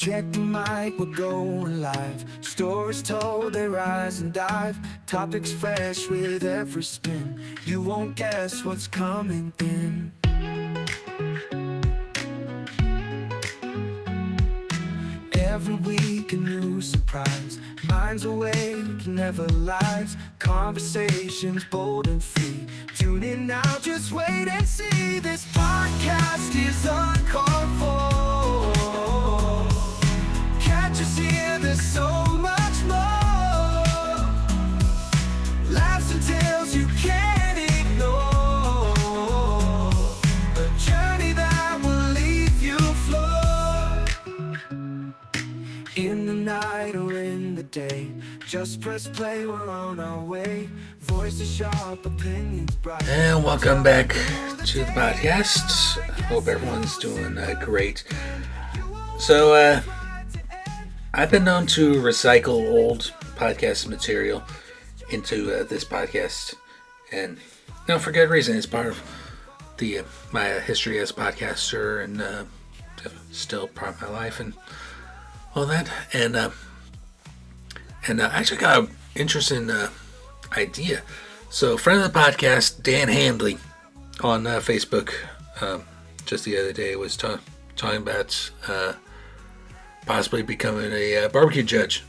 Check the mic, we're going live. Stories told, they rise and dive. Topics fresh with every spin. You won't guess what's coming in. Every week a new surprise. Minds awake, never lies. Conversations bold and free. Tune in now, just wait and see. This podcast is uncalled for. Catch us here, there's so much more. Laughs and tales you can't ignore. A journey that will leave you floored. In the night or in the day, just press play, we're on our way. Voices sharp, opinions bright. And welcome back to the podcast. Hope everyone's doing great. So, I've been known to recycle old podcast material into this podcast, and for good reason. It's part of my history as a podcaster, and still part of my life and all that. And I actually got an interesting idea. So, a friend of the podcast, Dan Handley, on Facebook, just the other day was talking about possibly becoming a barbecue judge.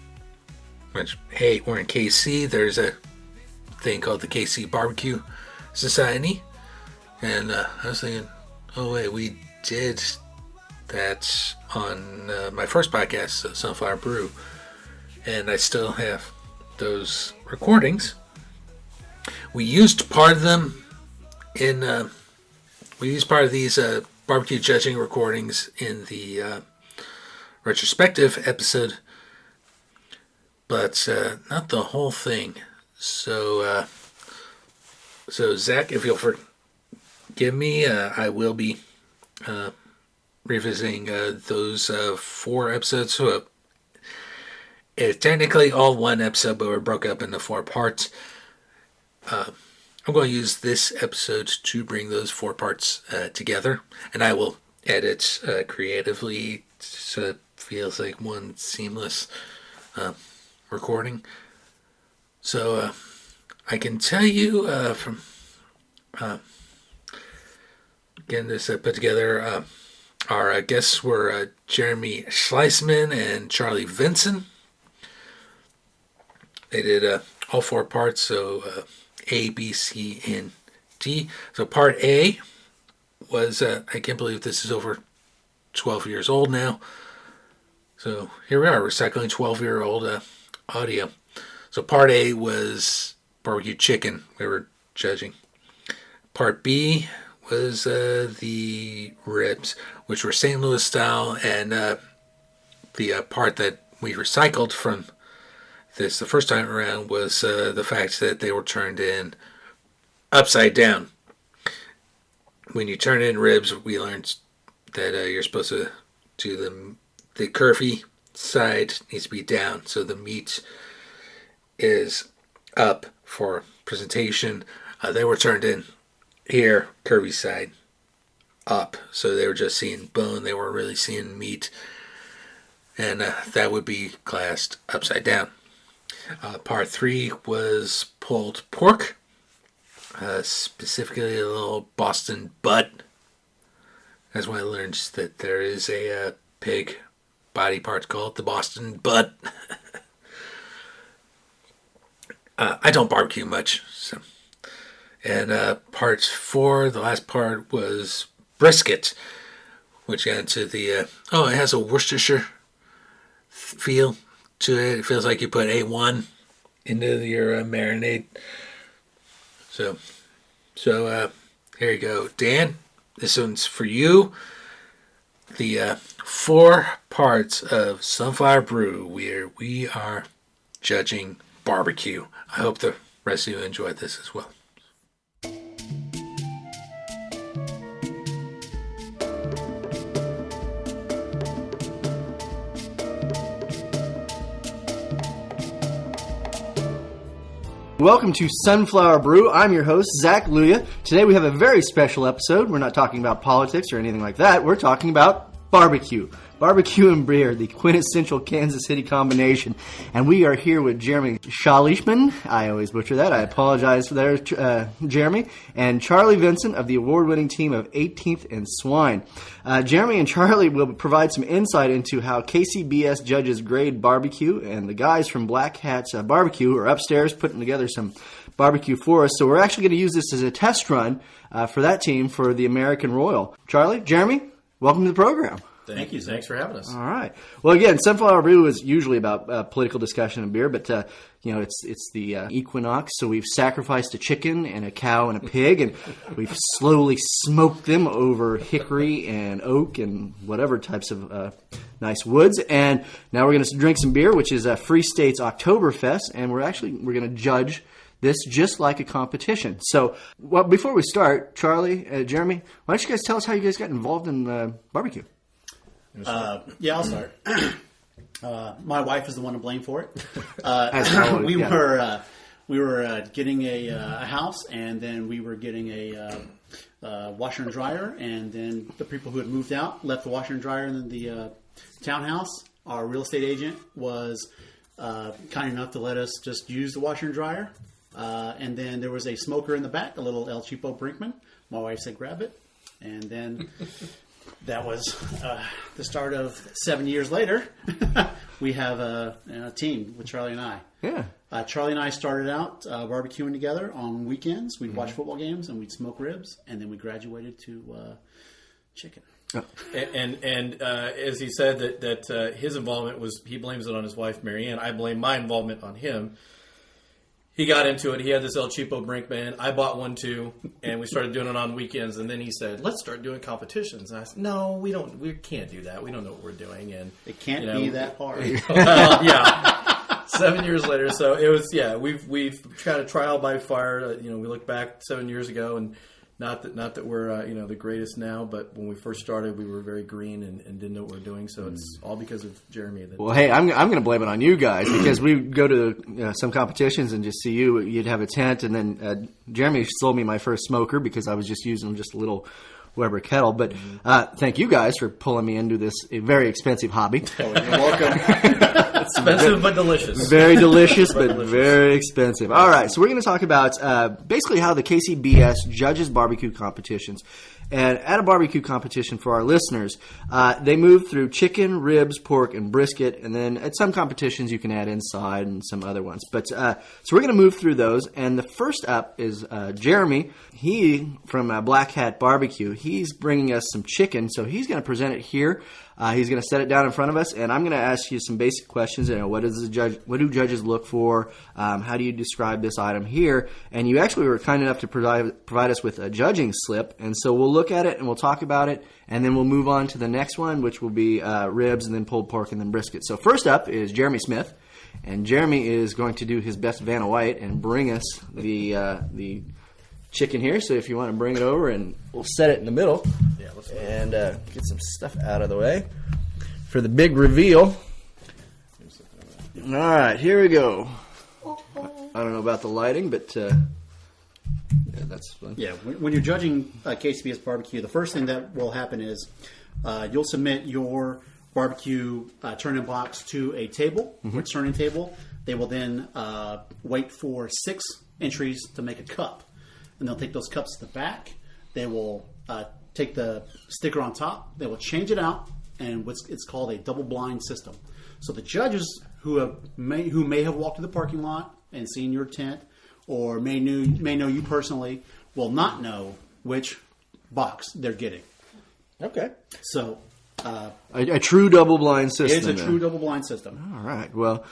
Which, hey, we're in KC. There's a thing called the KC Barbecue Society, and I was thinking, oh wait, we did that on my first podcast, Sunflower Brew, and I still have those recordings. We used part of them in. We used part of these barbecue judging recordings in the retrospective episode, but not the whole thing. So Zach, if you'll forgive me, I will be revisiting those 4 episodes. So it's technically all one episode, but we're broke up into 4 parts. I'm going to use this episode to bring those 4 parts together, and I will edit creatively so it feels like one seamless recording. So I can tell you from getting this put together, our guests were Jeremy Schliesman and Charlie Vincent. They did all 4 parts, so A, B, C, and D. So part A was, I can't believe this is over 12 years old now. So here we are, recycling 12-year-old audio. So part A was barbecue chicken we were judging. Part B was the ribs, which were St. Louis style, and the part that we recycled from this the first time around was the fact that they were turned in upside down. When you turn in ribs, we learned that you're supposed to do the curvy side needs to be down, so the meat is up for presentation. They were turned in here, curvy side up, so they were just seeing bone. They weren't really seeing meat, and that would be classed upside down. Part 3 was pulled pork, specifically a little Boston butt. That's when I learned that there is a pig body part called the Boston butt. I don't barbecue much, so. And part 4, the last part, was brisket, which got into the it has a Worcestershire feel to it. It feels like you put A1 into your marinade. So here you go, Dan. This one's for you. The 4 parts of Sunflower Brew, where we are judging barbecue. I hope the rest of you enjoyed this as well. Welcome to Sunflower Brew. I'm your host, Zach Luya. Today we have a very special episode. We're not talking about politics or anything like that. We're talking about Barbecue. Barbecue and beer, the quintessential Kansas City combination. And we are here with Jeremy Schliesman. I always butcher that. I apologize for that, Jeremy. And Charlie Vincent of the award-winning team of 18th and Swine. Jeremy and Charlie will provide some insight into how KCBS judges grade barbecue. And the guys from Black Hat's Barbecue are upstairs putting together some barbecue for us. So we're actually going to use this as a test run for that team for the American Royal. Charlie, Jeremy, welcome to the program. Thank you. Thanks for having us. All right. Well, again, Sunflower Brew is usually about political discussion and beer, but it's the equinox, so we've sacrificed a chicken and a cow and a pig, and we've slowly smoked them over hickory and oak and whatever types of nice woods. And now we're going to drink some beer, which is Free State's Oktoberfest, and we're going to judge this just like a competition. So, well, before we start, Charlie, Jeremy, why don't you guys tell us how you guys got involved in barbecue? Yeah, I'll start. My wife is the one to blame for it. We were getting a house, and then we were getting a washer and dryer, and then the people who had moved out left the washer and dryer in the townhouse. Our real estate agent was kind enough to let us just use the washer and dryer, and then there was a smoker in the back, a little El Cheapo Brinkman. My wife said, "Grab it," and then. That was the start of 7 years later. We have a team with Charlie and I. Yeah. Charlie and I started out barbecuing together on weekends. We'd watch football games and we'd smoke ribs, and then we graduated to chicken. Oh. And as he said that his involvement was, he blames it on his wife Marianne. I blame my involvement on him. He got into it. He had this El Cheapo Brinkman. I bought one too, and we started doing it on weekends. And then he said, "Let's start doing competitions." And I said, "No, we don't. We can't do that. We don't know what we're doing." And it can't be that hard. Well, yeah. 7 years later, so it was. Yeah, we've tried a trial by fire. We look back 7 years ago, and not that we're the greatest now, but when we first started, we were very green and didn't know what we were doing. So it's all because of Jeremy. Well, hey, I'm going to blame it on you guys because we go to some competitions and just see you'd have a tent, and then Jeremy sold me my first smoker because I was just using just a little Weber kettle. But thank you guys for pulling me into this very expensive hobby. Oh, you're welcome. Expensive but delicious. Very delicious, but very expensive. All right, so we're going to talk about basically how the KCBS judges barbecue competitions. And at a barbecue competition for our listeners, they move through chicken, ribs, pork, and brisket. And then at some competitions, you can add inside and some other ones. But so we're going to move through those. And the first up is Jeremy. He, from Black Hat Barbecue, he's bringing us some chicken. So he's going to present it here. He's going to set it down in front of us, and I'm going to ask you some basic questions. What do judges look for? How do you describe this item here? And you actually were kind enough to provide us with a judging slip, and so we'll look at it and we'll talk about it, and then we'll move on to the next one, which will be ribs, and then pulled pork, and then brisket. So first up is Jeremy Smith, and Jeremy is going to do his best Vanna White and bring us the chicken here. So if you want to bring it over, and we'll set it in the middle. Yeah, and get some stuff out of the way for the big reveal. All right, here we go. I don't know about the lighting, but yeah, that's fun. Yeah, when you're judging KCBS barbecue, the first thing that will happen is you'll submit your barbecue turn-in box to a table, a turning table. They will then wait for 6 entries to make a cup. And they'll take those cups to the back. They will take the sticker on top. They will change it out, and it's called a double blind system. So the judges who may have walked to the parking lot and seen your tent, or may know you personally, will not know which box they're getting. Okay. So a true double blind system. It is a true double blind system. All right. Well,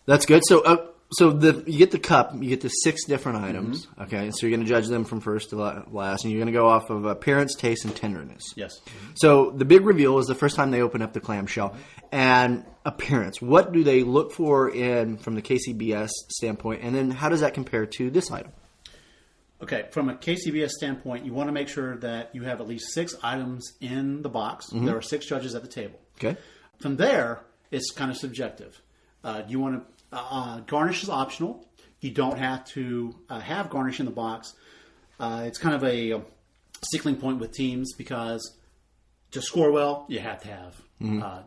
that's good. So. You get the cup, you get the 6 different items, okay? So you're going to judge them from first to last, and you're going to go off of appearance, taste, and tenderness. Yes. So the big reveal is the first time they open up the clamshell. And appearance, what do they look for from the KCBS standpoint, and then how does that compare to this item? Okay, from a KCBS standpoint, you want to make sure that you have at least 6 items in the box. There are 6 judges at the table. Okay. From there, it's kind of subjective. You want to... garnish is optional. You don't have to have garnish in the box. It's kind of a stickling point with teams because to score well, you have to have.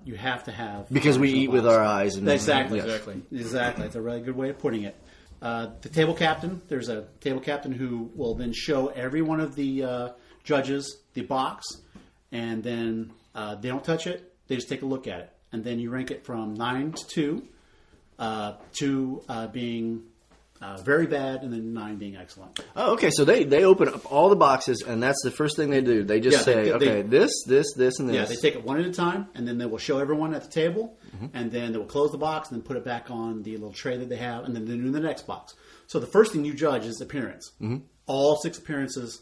You have to have Because we eat with our eyes. And Exactly. Yes. Exactly. It's a really good way of putting it. The table captain, there's a table captain who will then show every one of the judges the box, and then they don't touch it. They just take a look at it. And then you rank it from 9 to 2, 2 being very bad, and then 9 being excellent. Oh, okay. So they open up all the boxes, and that's the first thing they do. They just say, this, and this. Yeah, they take it one at a time, and then they will show everyone at the table, and then they will close the box and then put it back on the little tray that they have, and then they do the next box. So the first thing you judge is appearance. All 6 appearances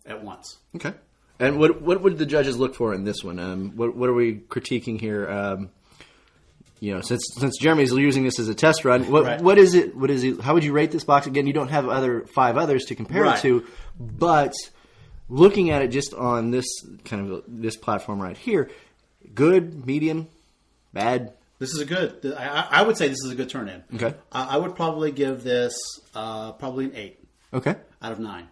at once. Okay. And what would the judges look for in this one? What are we critiquing here? Since Jeremy's using this as a test run, what is it? What is it? How would you rate this box? Again, you don't have 5 others to compare it to, but looking at it just on this this platform right here, good, medium, bad. This is a good. I would say this is a good turn in. Okay. I would probably give this probably an 8. Okay. Out of 9.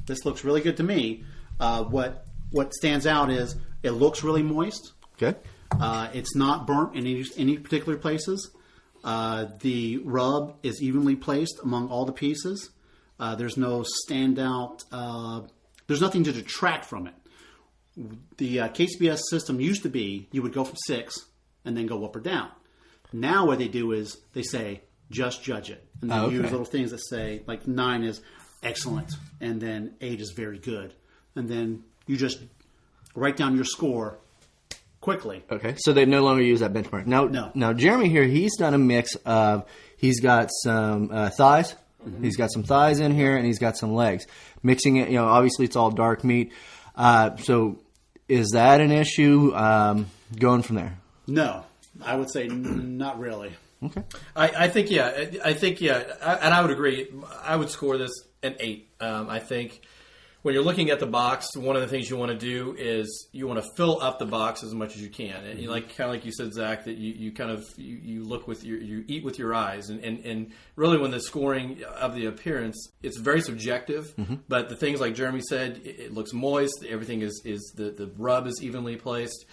This looks really good to me. What stands out is it looks really moist. Okay. It's not burnt in any particular places. The rub is evenly placed among all the pieces. There's no standout. There's nothing to detract from it. The KCBS system used to be you would go from 6 and then go up or down. Now what they do is they say just judge it, and they use little things that say like 9 is excellent, and then 8 is very good, and then you just write down your score quickly. Okay, so they no longer use that benchmark. Now Jeremy here, he's done a mix of, he's got some thighs, he's got some thighs in here, and he's got some legs. Mixing it, obviously it's all dark meat. So is that an issue going from there? No, I would say not really. Okay. I think, yeah, and I would agree. I would score this an 8. I think when you're looking at the box, one of the things you want to do is you want to fill up the box as much as you can. And you kind of like you said, Zach, that you look with you eat with your eyes, and really when the scoring of the appearance, it's very subjective. But the things like Jeremy said, it looks moist. Everything is the rub is evenly placed.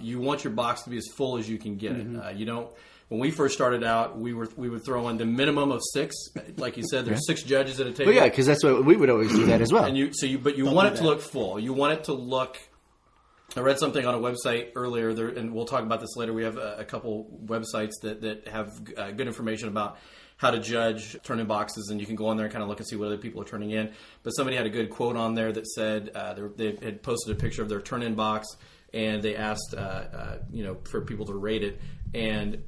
You want your box to be as full as you can get it. You don't. When we first started out, we would throw in the minimum of 6. Like you said, there's 6 judges at a table. Well, yeah, because that's what we would always do that as well. And you want it to look full. You want it to look. I read something on a website earlier, and we'll talk about this later. We have a couple websites that have good information about how to judge turn-in boxes, and you can go on there and kind of look and see what other people are turning in. But somebody had a good quote on there that said they had posted a picture of their turn-in box, and they asked for people to rate it, and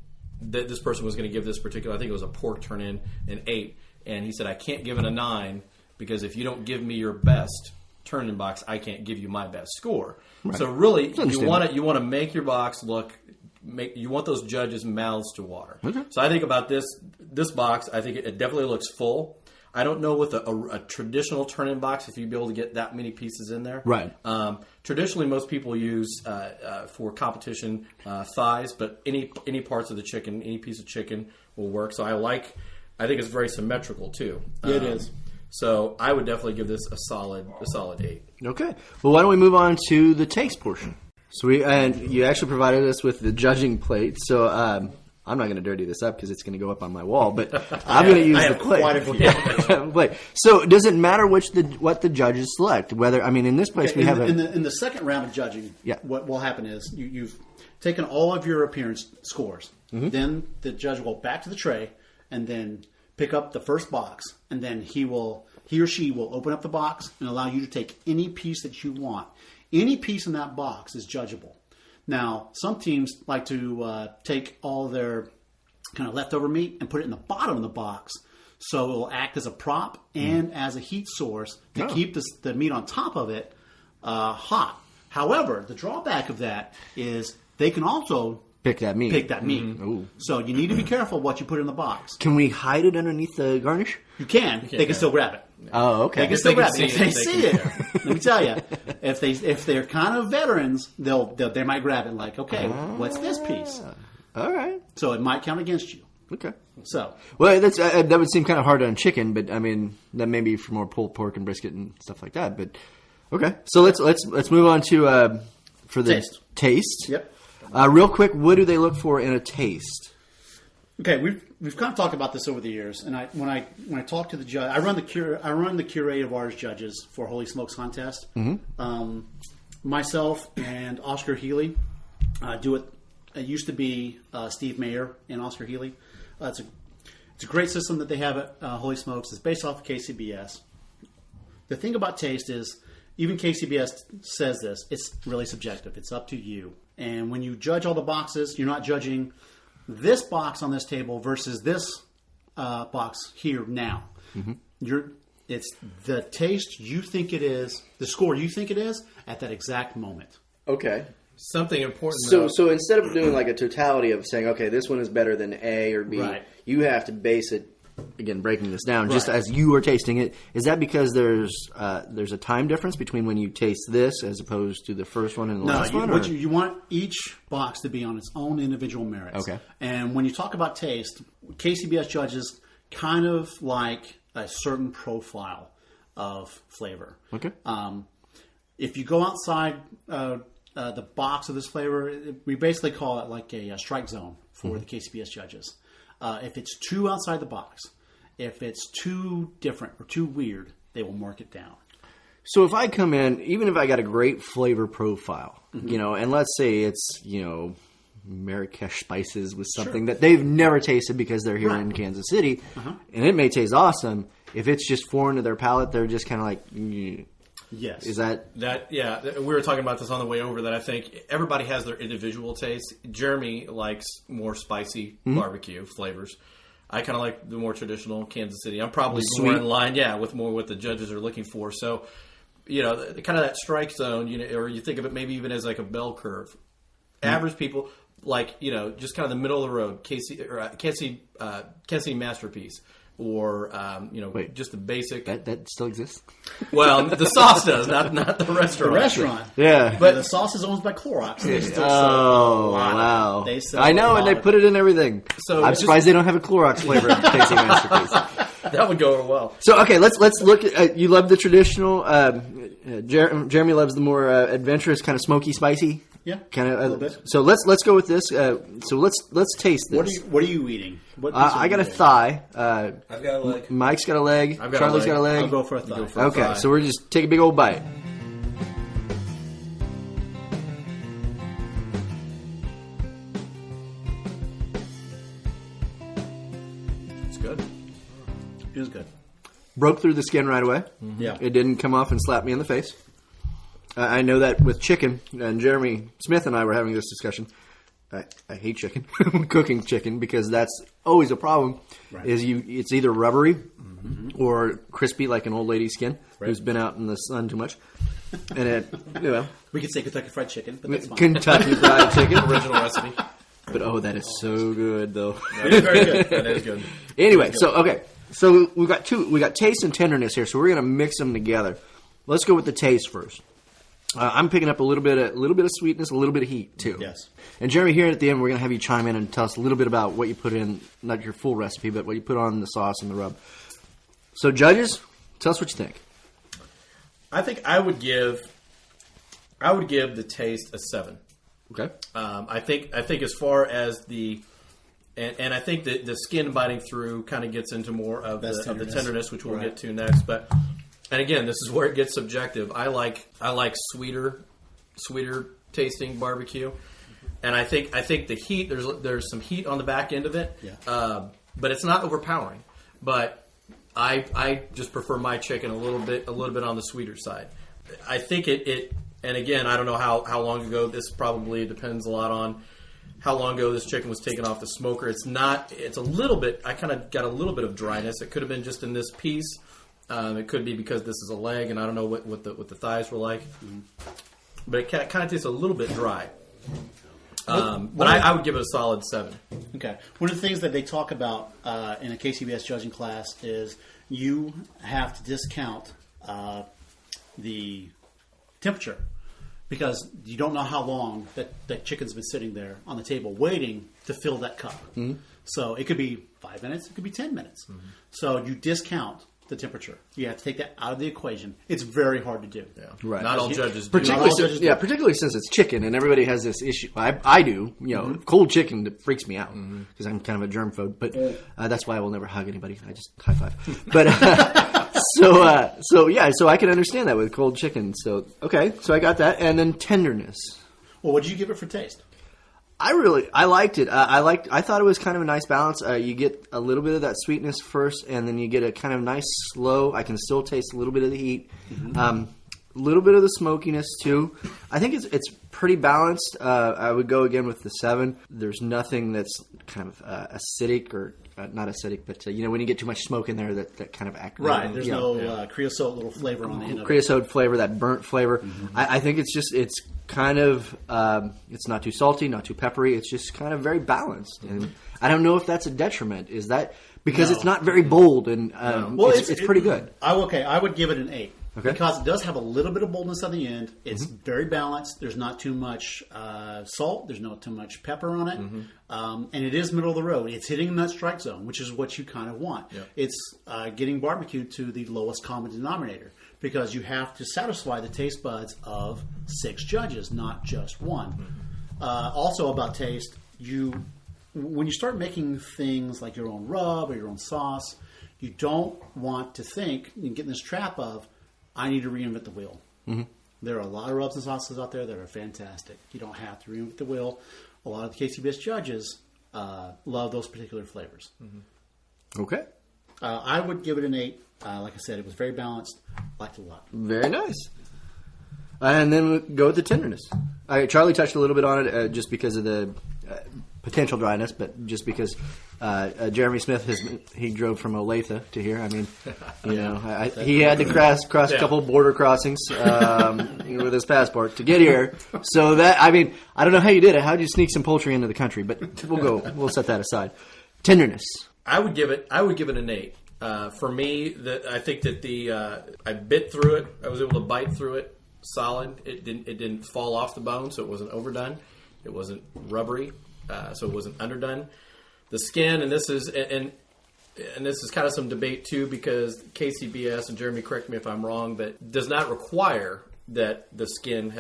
this person was going to give this particular, I think it was a pork turn-in, an 8. And he said, I can't give it a 9 because if you don't give me your best turn-in box, I can't give you my best score. Right. So really, you want to make your box look, you want those judges' mouths to water. Okay. So I think about this box, I think it definitely looks full. I don't know with a traditional turn-in box if you'd be able to get that many pieces in there. Right. Traditionally, most people use for competition thighs, but any parts of the chicken, any piece of chicken will work. So I think it's very symmetrical too. Yeah, it is. So I would definitely give this a solid 8. Okay. Well, why don't we move on to the taste portion? So you actually provided us with the judging plate. So I'm not going to dirty this up because it's going to go up on my wall, but I'm going to use the plate. Quite a few. Plate. So does it matter what the judges select? Whether in this place we have in the second round of judging. Yeah. What will happen is you've taken all of your appearance scores. Then the judge will go back to the tray and then pick up the first box, and then he or she will open up the box and allow you to take any piece that you want. Any piece in that box is judgeable. Now, some teams like to take all their kind of leftover meat and put it in the bottom of the box, so it will act as a prop and as a heat source to keep the meat on top of it hot. However, the drawback of that is they can also pick that meat. Mm-hmm. So you need to be careful what you put in the box. Can we hide it underneath the garnish? You can. They can still grab it. Oh, okay. They can still grab it. If they see it, let me tell you, if they're kind of veterans, they might grab it like, okay, what's this piece? All right. So it might count against you. Okay. So well, that would seem kind of hard on chicken, but that may be for more pulled pork and brisket and stuff like that. But okay, so let's move on to for the Taste. taste. Yep. Real quick, what do they look for in a taste? Okay, we've kind of talked about this over the years, and when I talk to the judge, I run the curative artist judges for Holy Smokes contest. Myself and Oscar Healy do it. It used to be Steve Mayer and Oscar Healy. It's a great system that they have at Holy Smokes. It's based off of KCBS. The thing about taste is, even KCBS says this, it's really subjective. It's up to you. And when you judge all the boxes, you're not judging this box on this table versus this box here now. It's the taste you think it is, the score you think it is at that exact moment. Okay. Something important. So instead of doing like a totality of saying, okay, this one is better than A or B, Right. you have to base it, again, breaking this down, just Right. as you are tasting it. Is that because there's a time difference between when you taste this as opposed to the first one and the last one? What you want each box to be on its own individual merits. Okay. And when you talk about taste, KCBS judges kind of like a certain profile of flavor. Okay. If you go outside the box of this flavor, we basically call it like a strike zone for the KCBS judges. If it's too outside the box, if it's too different or too weird, they will mark it down. So if I come in, even if I got a great flavor profile, and let's say it's, Marrakesh spices with something that they've never tasted because they're here in Kansas City, and it may taste awesome. If it's just foreign to their palate, they're just kind of like, Yes. is that... Yeah, we were talking about this on the way over, that I think everybody has their individual taste. Jeremy likes more spicy barbecue flavors. I kind of like the more traditional Kansas City. I'm probably more in line, with more what the judges are looking for. So, kind of that strike zone, or you think of it maybe even as like a bell curve. Average people like, just kind of the middle of the road, KC Masterpiece. Or just the basic. That still exists? Well, the sauce does, not the restaurant. The restaurant. Yeah. But the sauce is owned by Clorox. They still sell Oh, a lot of wow. it. They sell I know, a and lot they of put it in everything. So I'm just- surprised they don't have a Clorox flavor in Tasting Masterpiece. That would go over well. So, okay, let's look at, you love the traditional, Jeremy loves the more adventurous, kind of smoky, spicy. Yeah, kind of. a little bit. So let's go with this. So let's taste this. What are you eating? What piece I are got you a eating? thigh. I've got a leg. Mike's got a leg. I've got a Charlie's leg. got a leg. I'll go for a thigh. Okay, thigh. so we're just take a big old bite. It's good. It was good. Broke through the skin right away. Yeah. It didn't come off and slap me in the face. I know that with chicken, and Jeremy Smith and I were having this discussion. I hate chicken, cooking chicken, because that's always a problem. Right. It's either rubbery or crispy like an old lady's skin who's been out in the sun too much. And it, We could say Kentucky Fried Chicken, but that's fine. Kentucky Fried Chicken. Original recipe. But that is so good though. That is very good. That is good. Anyway, so we got taste and tenderness here, so we're gonna mix them together. Let's go with the taste first. I'm picking up a little bit of sweetness, a little bit of heat too. Yes. And Jeremy, here at the end, we're gonna have you chime in and tell us a little bit about what you put in, not your full recipe, but what you put on the sauce and the rub. So, judges, tell us what you think. I think I would give the taste a 7. Okay. I think as far as and I think that the skin biting through kind of gets into more of the tenderness, which we'll get to next. But and again, this is where it gets subjective. I like sweeter tasting barbecue, and I think the heat there's some heat on the back end of it, but it's not overpowering. But I just prefer my chicken a little bit on the sweeter side. I think it and again, I don't know how long ago. This probably depends a lot on how long ago this chicken was taken off the smoker. It's a little bit, I kind of got a little bit of dryness. It could have been just in this piece. It could be because this is a leg, and I don't know what the thighs were like. But it kind of tastes a little bit dry. But I would give it a solid 7. Okay. One of the things that they talk about in a KCBS judging class is you have to discount the temperature, because you don't know how long that chicken's been sitting there on the table waiting to fill that cup. So it could be 5 minutes, it could be 10 minutes. So you discount the temperature. You have to take that out of the equation. It's very hard to do. Yeah. Right. Not all judges do. Particularly since it's chicken, and everybody has this issue. I do. Cold chicken freaks me out because I'm kind of a germ phobe. But that's why I will never hug anybody. I just high five. But so I can understand that with cold chicken. So okay, so I got that, and then tenderness. Well, what did you give it for taste? I liked it. I thought it was kind of a nice balance. You get a little bit of that sweetness first, and then you get a kind of nice slow. I can still taste a little bit of the heat, a little bit of the smokiness too. I think it's pretty balanced. I would go again with the 7. There's nothing that's kind of acidic or not acidic, but when you get too much smoke in there, that kind of acts. Right. There's no creosote little flavor on the end of it. Creosote flavor, that burnt flavor. I think it's kind of it's not too salty, not too peppery. It's just kind of very balanced, and I don't know if that's a detriment. Is that because it's not very bold and it's pretty good? I would give it an 8. Okay. Because it does have a little bit of boldness on the end. It's very balanced. There's not too much salt. There's not too much pepper on it. And it is middle of the road. It's hitting that strike zone, which is what you kind of want. Yep. It's getting barbecue to the lowest common denominator because you have to satisfy the taste buds of 6 judges, not just one. Also about taste, when you start making things like your own rub or your own sauce, you don't want to think and get in this trap of, I need to reinvent the wheel. There are a lot of rubs and sauces out there that are fantastic. You don't have to reinvent the wheel. A lot of the KCBS judges love those particular flavors. Okay. I would give it an 8. Like I said, it was very balanced. Liked it a lot. Very nice. And then we'll go with the tenderness. Charlie touched a little bit on it just because of the potential dryness, but just because Jeremy Smith he drove from Olathe to here. I mean, he had to cross a couple border crossings with his passport to get here. So that I don't know how you did it. How did you sneak some poultry into the country? But we'll set that aside. Tenderness. I would give it an 8. For me, I think that I bit through it. I was able to bite through it solid. It didn't fall off the bone, so it wasn't overdone. It wasn't rubbery. So it wasn't underdone. The skin, and this is kind of some debate too, because KCBS, and Jeremy, correct me if I'm wrong, but does not require that the skin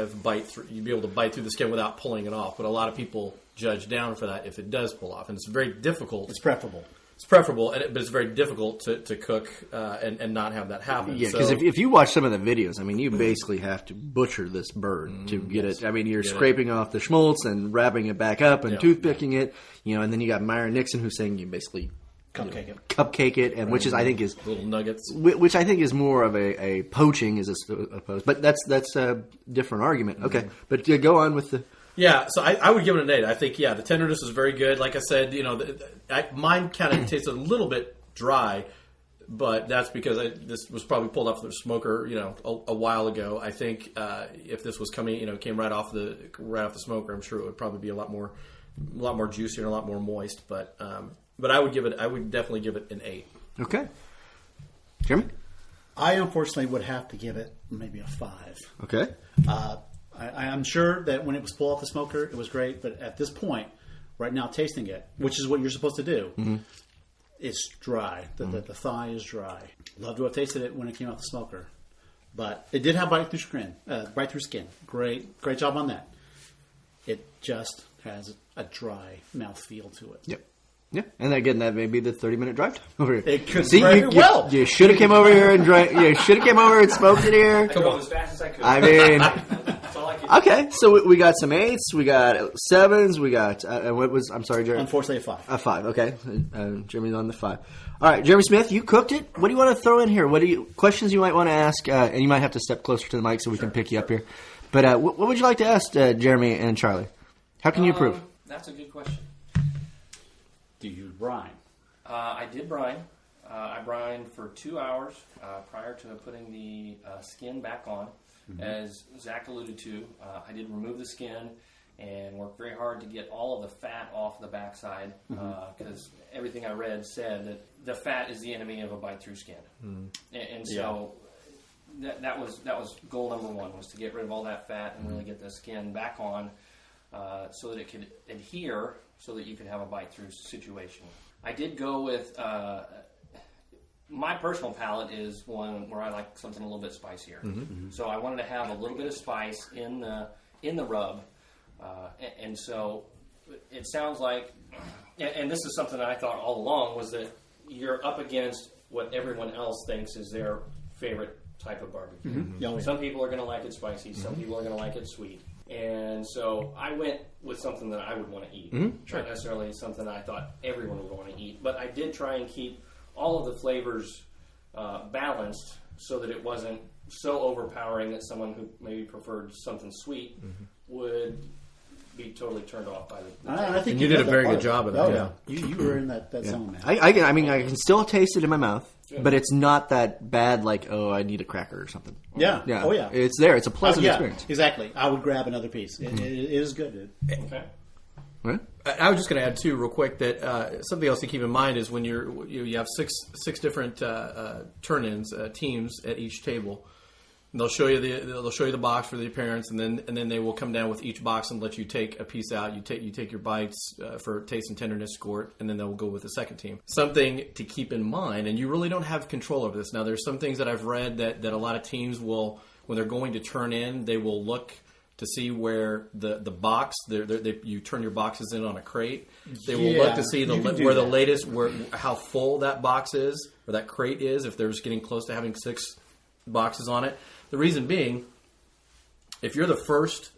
you'd be able to bite through the skin without pulling it off. But a lot of people judge down for that if it does pull off, and it's very difficult. It's preferable. It's preferable, but it's very difficult to cook and not have that happen. Yeah, because if you watch some of the videos, you basically have to butcher this bird to get it. You're scraping off the schmaltz and wrapping it back up and toothpicking it. And then you got Myron Nixon who's saying you basically cupcake it, and which is I think is little nuggets, which I think is more of a poaching as opposed. But that's a different argument. Okay, but go on with the. Yeah, so I would give it an 8. I think, the tenderness is very good. Like I said, mine kind of tastes a little bit dry, but that's because this was probably pulled off the smoker, a while ago. I think if this was came right off the smoker, I'm sure it would probably be a lot more juicy and a lot more moist. But I would definitely give it an 8. Okay, Jeremy. I unfortunately would have to give it maybe a 5. Okay. I'm sure that when it was pulled off the smoker, it was great. But at this point, right now, tasting it, which is what you're supposed to do, it's dry. The thigh is dry. Love to have tasted it when it came off the smoker. But it did have bite through skin. Great job on that. It just has a dry mouthfeel to it. Yep. Yeah, and again, that may be the 30-minute drive time over here. It could very well. You should have came over here and you should have came over and smoked it here. I drove as fast as I could. That's all I could do. Okay, so we got some 8s, we got 7s, we got I'm sorry, Jeremy. Unfortunately, a 5. A 5. Okay, Jeremy's on the 5. All right, Jeremy Smith, you cooked it. What do you want to throw in here? Questions you might want to ask? And you might have to step closer to the mic so we can pick you up here. But what would you like to ask Jeremy and Charlie? How can you improve? That's a good question. Do you brine? I did brine. I brined for 2 hours prior to putting the skin back on. As Zach alluded to, I did remove the skin and worked very hard to get all of the fat off the backside because everything I read said that the fat is the enemy of a bite-through skin. And so that was goal number 1, was to get rid of all that fat and really get the skin back on so that it could adhere, so that you could have a bite-through situation. I did go with my personal palate is one where I like something a little bit spicier. So I wanted to have a little bit of spice in the rub, and so it sounds like, and this is something that I thought all along, was that you're up against what everyone else thinks is their favorite type of barbecue. Some people are going to like it spicy, some people are going to like it sweet. And so I went with something that I would want to eat, not necessarily something that I thought everyone would want to eat. But I did try and keep all of the flavors balanced so that it wasn't so overpowering that someone who maybe preferred something sweet would be totally turned off by the I think you did a very good job of that. Oh, yeah. You were in that zone, man. I can still taste it in my mouth, but it's not that bad. Like, oh, I need a cracker or something. Yeah. Yeah. Oh, yeah. It's there. It's a pleasant experience. Exactly. I would grab another piece. It is good, dude. Okay. Right? I was just going to add too, real quick, that something else to keep in mind is when you have six different turn-ins teams at each table. And they'll show you the box for the appearance, and then they will come down with each box and let you take a piece out. You take your bites for taste and tenderness score, and then they'll go with the second team. Something to keep in mind, and you really don't have control over this. Now, there's some things that I've read that a lot of teams will, when they're going to turn in, they will look to see where the box, you turn your boxes in on a crate. They will look to see how full that box is or that crate is, if they're just getting close to having 6 boxes on it. The reason being, if you're the first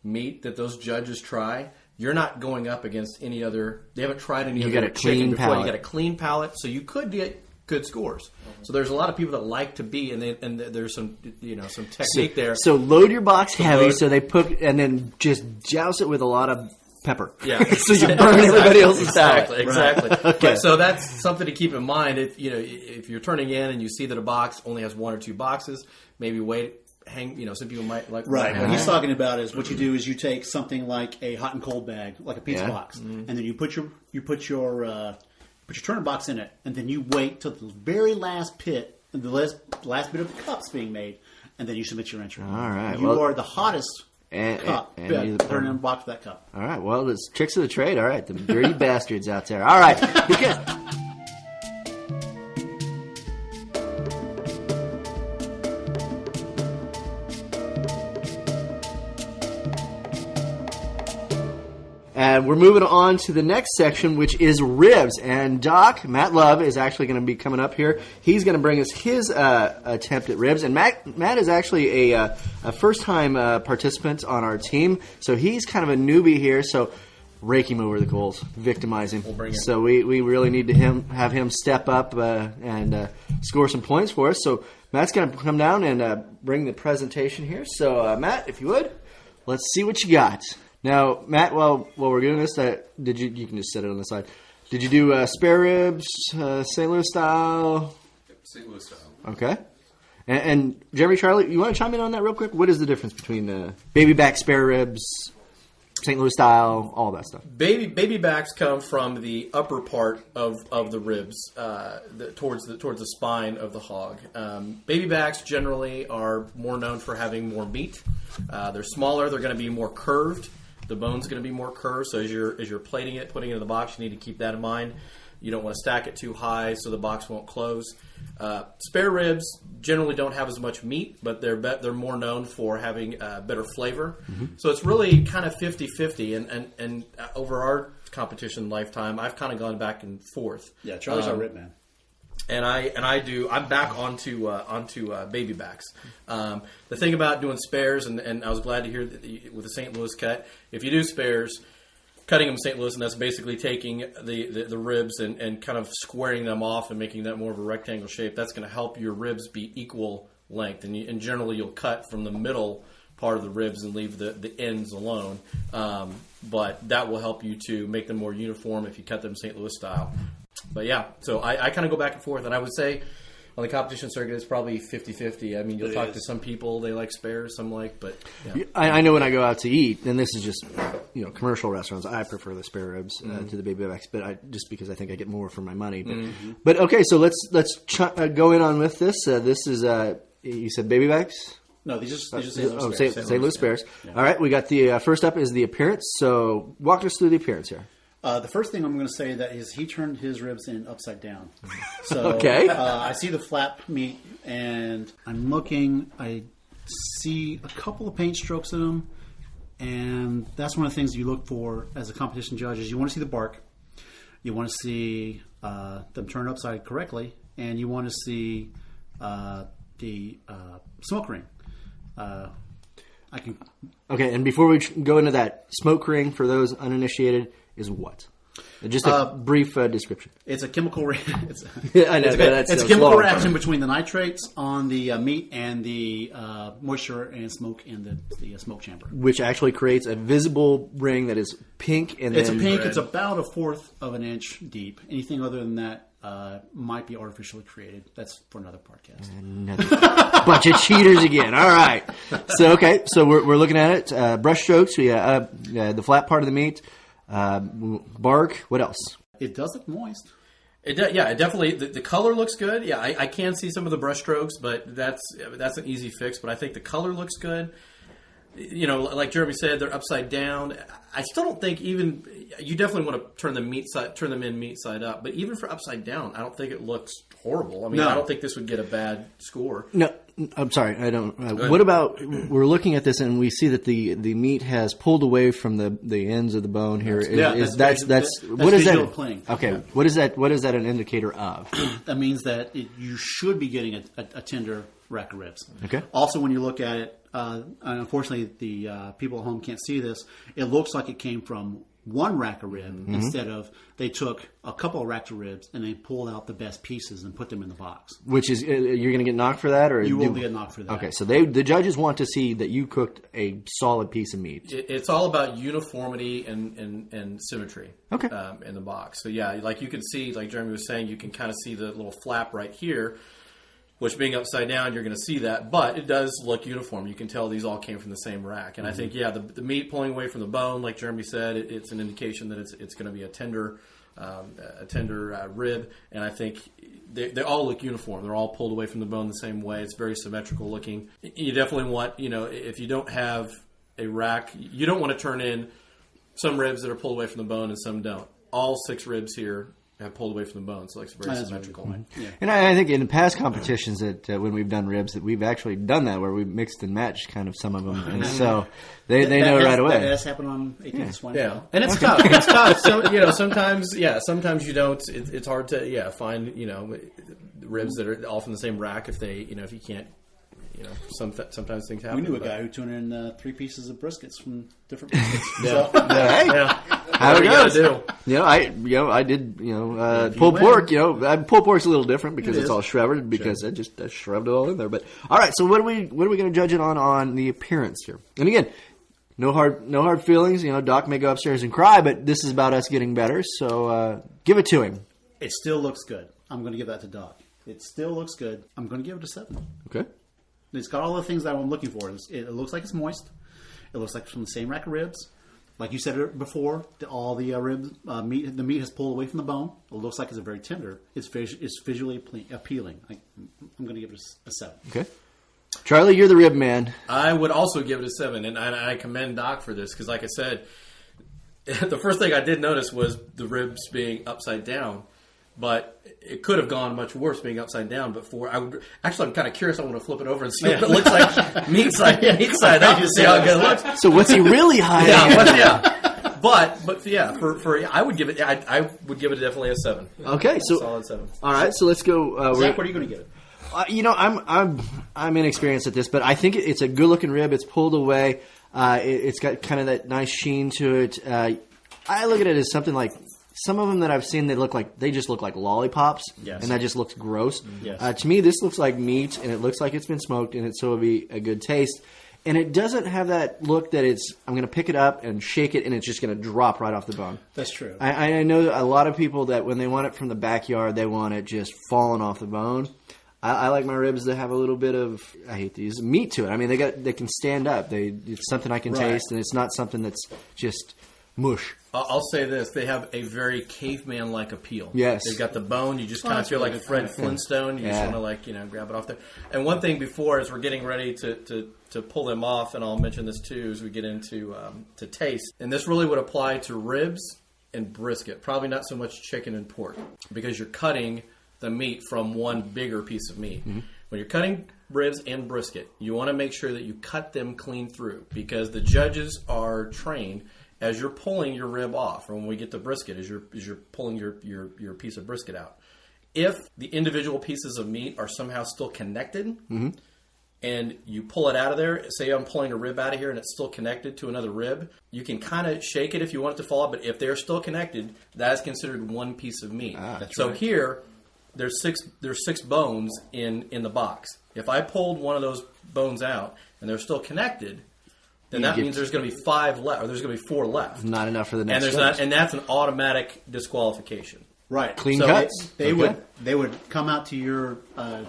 meat that those judges try, you're not going up against any other. They haven't tried any other chicken before. You got a clean palate, so you could get good scores. So there's a lot of people that like to be, and there's some some technique there. So load your box heavy, so they put, and then just douse it with a lot of pepper. Yeah, so you burn everybody else's palate. Exactly. Okay. So that's something to keep in mind. If you're turning in and you see that a box only has 1 or 2 boxes, maybe some people might like. Right. What he's talking about is what you do is you take something like a hot and cold bag, like a pizza box, and then you put your turn box in it, and then you wait till the very last bit of the cups being made, and then you submit your entry. All right. You are the hottest cup. Turn in box for that cup. All right. Well, it's tricks of the trade. All right. The dirty bastards out there. All right. Because and we're moving on to the next section, which is ribs. And Doc, Matt Love, is actually going to be coming up here. He's going to bring us his attempt at ribs. And Matt is actually a first-time participant on our team, so he's kind of a newbie here. So rake him over the coals, victimize him. We'll bring him. So we really need to have him step up and score some points for us. So Matt's going to come down and bring the presentation here. So Matt, if you would, let's see what you got. Now, Matt, while we're doing this, you can just set it on the side. Did you do spare ribs, St. Louis style? St. Louis style. Okay. And Jeremy, Charlie, you want to chime in on that real quick? What is the difference between baby back spare ribs, St. Louis style, all that stuff? Baby backs come from the upper part of the ribs, towards the spine of the hog. Baby backs generally are more known for having more meat. They're smaller. They're going to be more curved. The bone's going to be more curved, so as you're plating it, putting it in the box, you need to keep that in mind. You don't want to stack it too high so the box won't close. Spare ribs generally don't have as much meat, but they're more known for having better flavor. Mm-hmm. So it's really kind of 50-50, and over our competition lifetime, I've kind of gone back and forth. Yeah, Charlie's our rib man. And I'm back onto baby backs. The thing about doing spares, and I was glad to hear that with the St. Louis cut, if you do spares, cutting them St. Louis, and that's basically taking the ribs and kind of squaring them off and making that more of a rectangle shape, that's going to help your ribs be equal length. And generally you'll cut from the middle part of the ribs and leave the ends alone. But that will help you to make them more uniform if you cut them St. Louis style. But yeah, so I kind of go back and forth, and I would say on the competition circuit it's probably 50-50. I mean, you'll talk to some people, they like spares, some like, but yeah. I know when I go out to eat, and this is just commercial restaurants, I prefer the spare ribs to the baby backs, but just because I think I get more for my money. But okay, so let's go in on with this. This is you said baby backs? No, these are St. St. Louis spares. Yeah. All right, we got the first up is the appearance. So walk us through the appearance here. The first thing I'm going to say that is he turned his ribs in upside down. So Okay. I see the flap meat, and I'm looking. I see a couple of paint strokes in them, and that's one of the things you look for as a competition judge. Is you want to see the bark, you want to see them turned upside correctly, and you want to see the smoke ring. I can. Okay, and before we go into that, smoke ring, for those uninitiated, is what? Just a brief description. It's a chemical. I know it's a chemical reaction between the nitrates on the meat and the moisture and smoke in the smoke chamber. Which actually creates a visible ring that is pink and It's then a pink. red. It's about 1/4 of an inch deep. Anything other than that might be artificially created. That's for another podcast. Another bunch of cheaters again. All right. So we're looking at it. Brush strokes. The flat part of the meat. Bark. What else? It does look moist. It definitely. The color looks good. Yeah, I can see some of the brush strokes, but that's an easy fix. But I think the color looks good. You know, like Jeremy said, they're upside down. I still don't think even you definitely want to turn them meat side up. But even for upside down, I don't think it looks horrible. I mean, No. I don't think this would get a bad score. No, I'm sorry. I don't. What about we're looking at this and we see that the meat has pulled away from the ends of the bone here. That's what is visual that? playing. Okay, Yeah. what is that? What is that an indicator of? That means that you should be getting a tender rack of ribs. Okay. Also, when you look at it, and unfortunately the people at home can't see this, it looks like it came from one rack of rib instead of they took a couple of racks of ribs and they pulled out the best pieces and put them in the box. Which is you're going to get knocked for that, or You will get knocked for that. Okay, so the judges want to see that you cooked a solid piece of meat. It's all about uniformity and symmetry. Okay. In the box. So yeah, like you can see, like Jeremy was saying, you can kind of see the little flap right here. Which being upside down, you're going to see that, but it does look uniform. You can tell these all came from the same rack, and I think the meat pulling away from the bone, like Jeremy said, it's an indication that it's going to be a tender rib, and I think they all look uniform. They're all pulled away from the bone the same way. It's very symmetrical looking. You definitely want, if you don't have a rack, you don't want to turn in some ribs that are pulled away from the bone and some don't. All 6 ribs here have pulled away from the bone, so it's very symmetrical. Yeah. And I think in past competitions that when we've done ribs, that we've actually done that where we've mixed and matched kind of some of them, and so they know right away. That has happened on 18th Swine. Yeah, and it's tough. It's tough. So sometimes you don't. It's hard to find ribs that are all from the same rack if you can't. Sometimes things happen. We knew a but- guy who turned in 3 pieces of briskets from different briskets. Yeah. Hey, Yeah. how it What are you goes. gonna do? I did pulled win. pork. Pulled pork's a little different because It it's is. all shredded because I shoved it all in there. But all right, so what are we going to judge it on the appearance here? And again, no hard feelings. Doc may go upstairs and cry, but this is about us getting better. So give it to him. It still looks good. I'm going to give that to Doc. It still looks good. I'm going to give it a 7. Okay. It's got all the things that I'm looking for. It looks like it's moist. It looks like it's from the same rack of ribs. Like you said before, all the ribs, the meat has pulled away from the bone. It looks like it's very tender. It's visually appealing. I'm going to give it a 7. Okay. Charlie, you're the rib man. I would also give it a 7, and I commend Doc for this because, like I said, the first thing I did notice was the ribs being upside down, but it could have gone much worse being upside down. But I'm kind of curious. I want to flip it over and see what it looks like meat side up to see how good it looks. So what's he really hiding? I would give it. I would give it definitely a 7. Okay, so Solid 7. all right, so let's go. Zach, what are you going to give it? I'm inexperienced at this, but I think it's a good looking rib. It's pulled away. It's got kind of that nice sheen to it. I look at it as something like some of them that I've seen. They just look like lollipops, Yes. and that just looks gross. Yes. To me, this looks like meat, and it looks like it's been smoked, and so it'll be a good taste. And it doesn't have that look that I'm going to pick it up and shake it, and it's just going to drop right off the bone. That's true. I know a lot of people that when they want it from the backyard, they want it just falling off the bone. I like my ribs to have a little bit of, I hate to use meat to it. I mean, they can stand up. It's something I can Right. taste, and it's not something that's just mush. I'll say this: they have a very caveman-like appeal. Yes. They've got the bone. You just kind of feel like Fred Flintstone. You just want to grab it off there. And one thing before, as we're getting ready to pull them off, and I'll mention this too as we get into to taste. And this really would apply to ribs and brisket. Probably not so much chicken and pork, because you're cutting the meat from one bigger piece of meat. When you're cutting ribs and brisket, you want to make sure that you cut them clean through, because the judges are trained as you're pulling your rib off, or when we get to brisket, as you're pulling your piece of brisket out. If the individual pieces of meat are somehow still connected, and you pull it out of there, say I'm pulling a rib out of here and it's still connected to another rib, you can kind of shake it if you want it to fall out, but if they're still connected, that is considered one piece of meat. So right. Here, there's six bones in the box. If I pulled one of those bones out and they're still connected, then that means there's going to be 5 left, or there's going to be 4 left. Not enough for the next. And that's an automatic disqualification. Right. Clean cuts. They would come out to your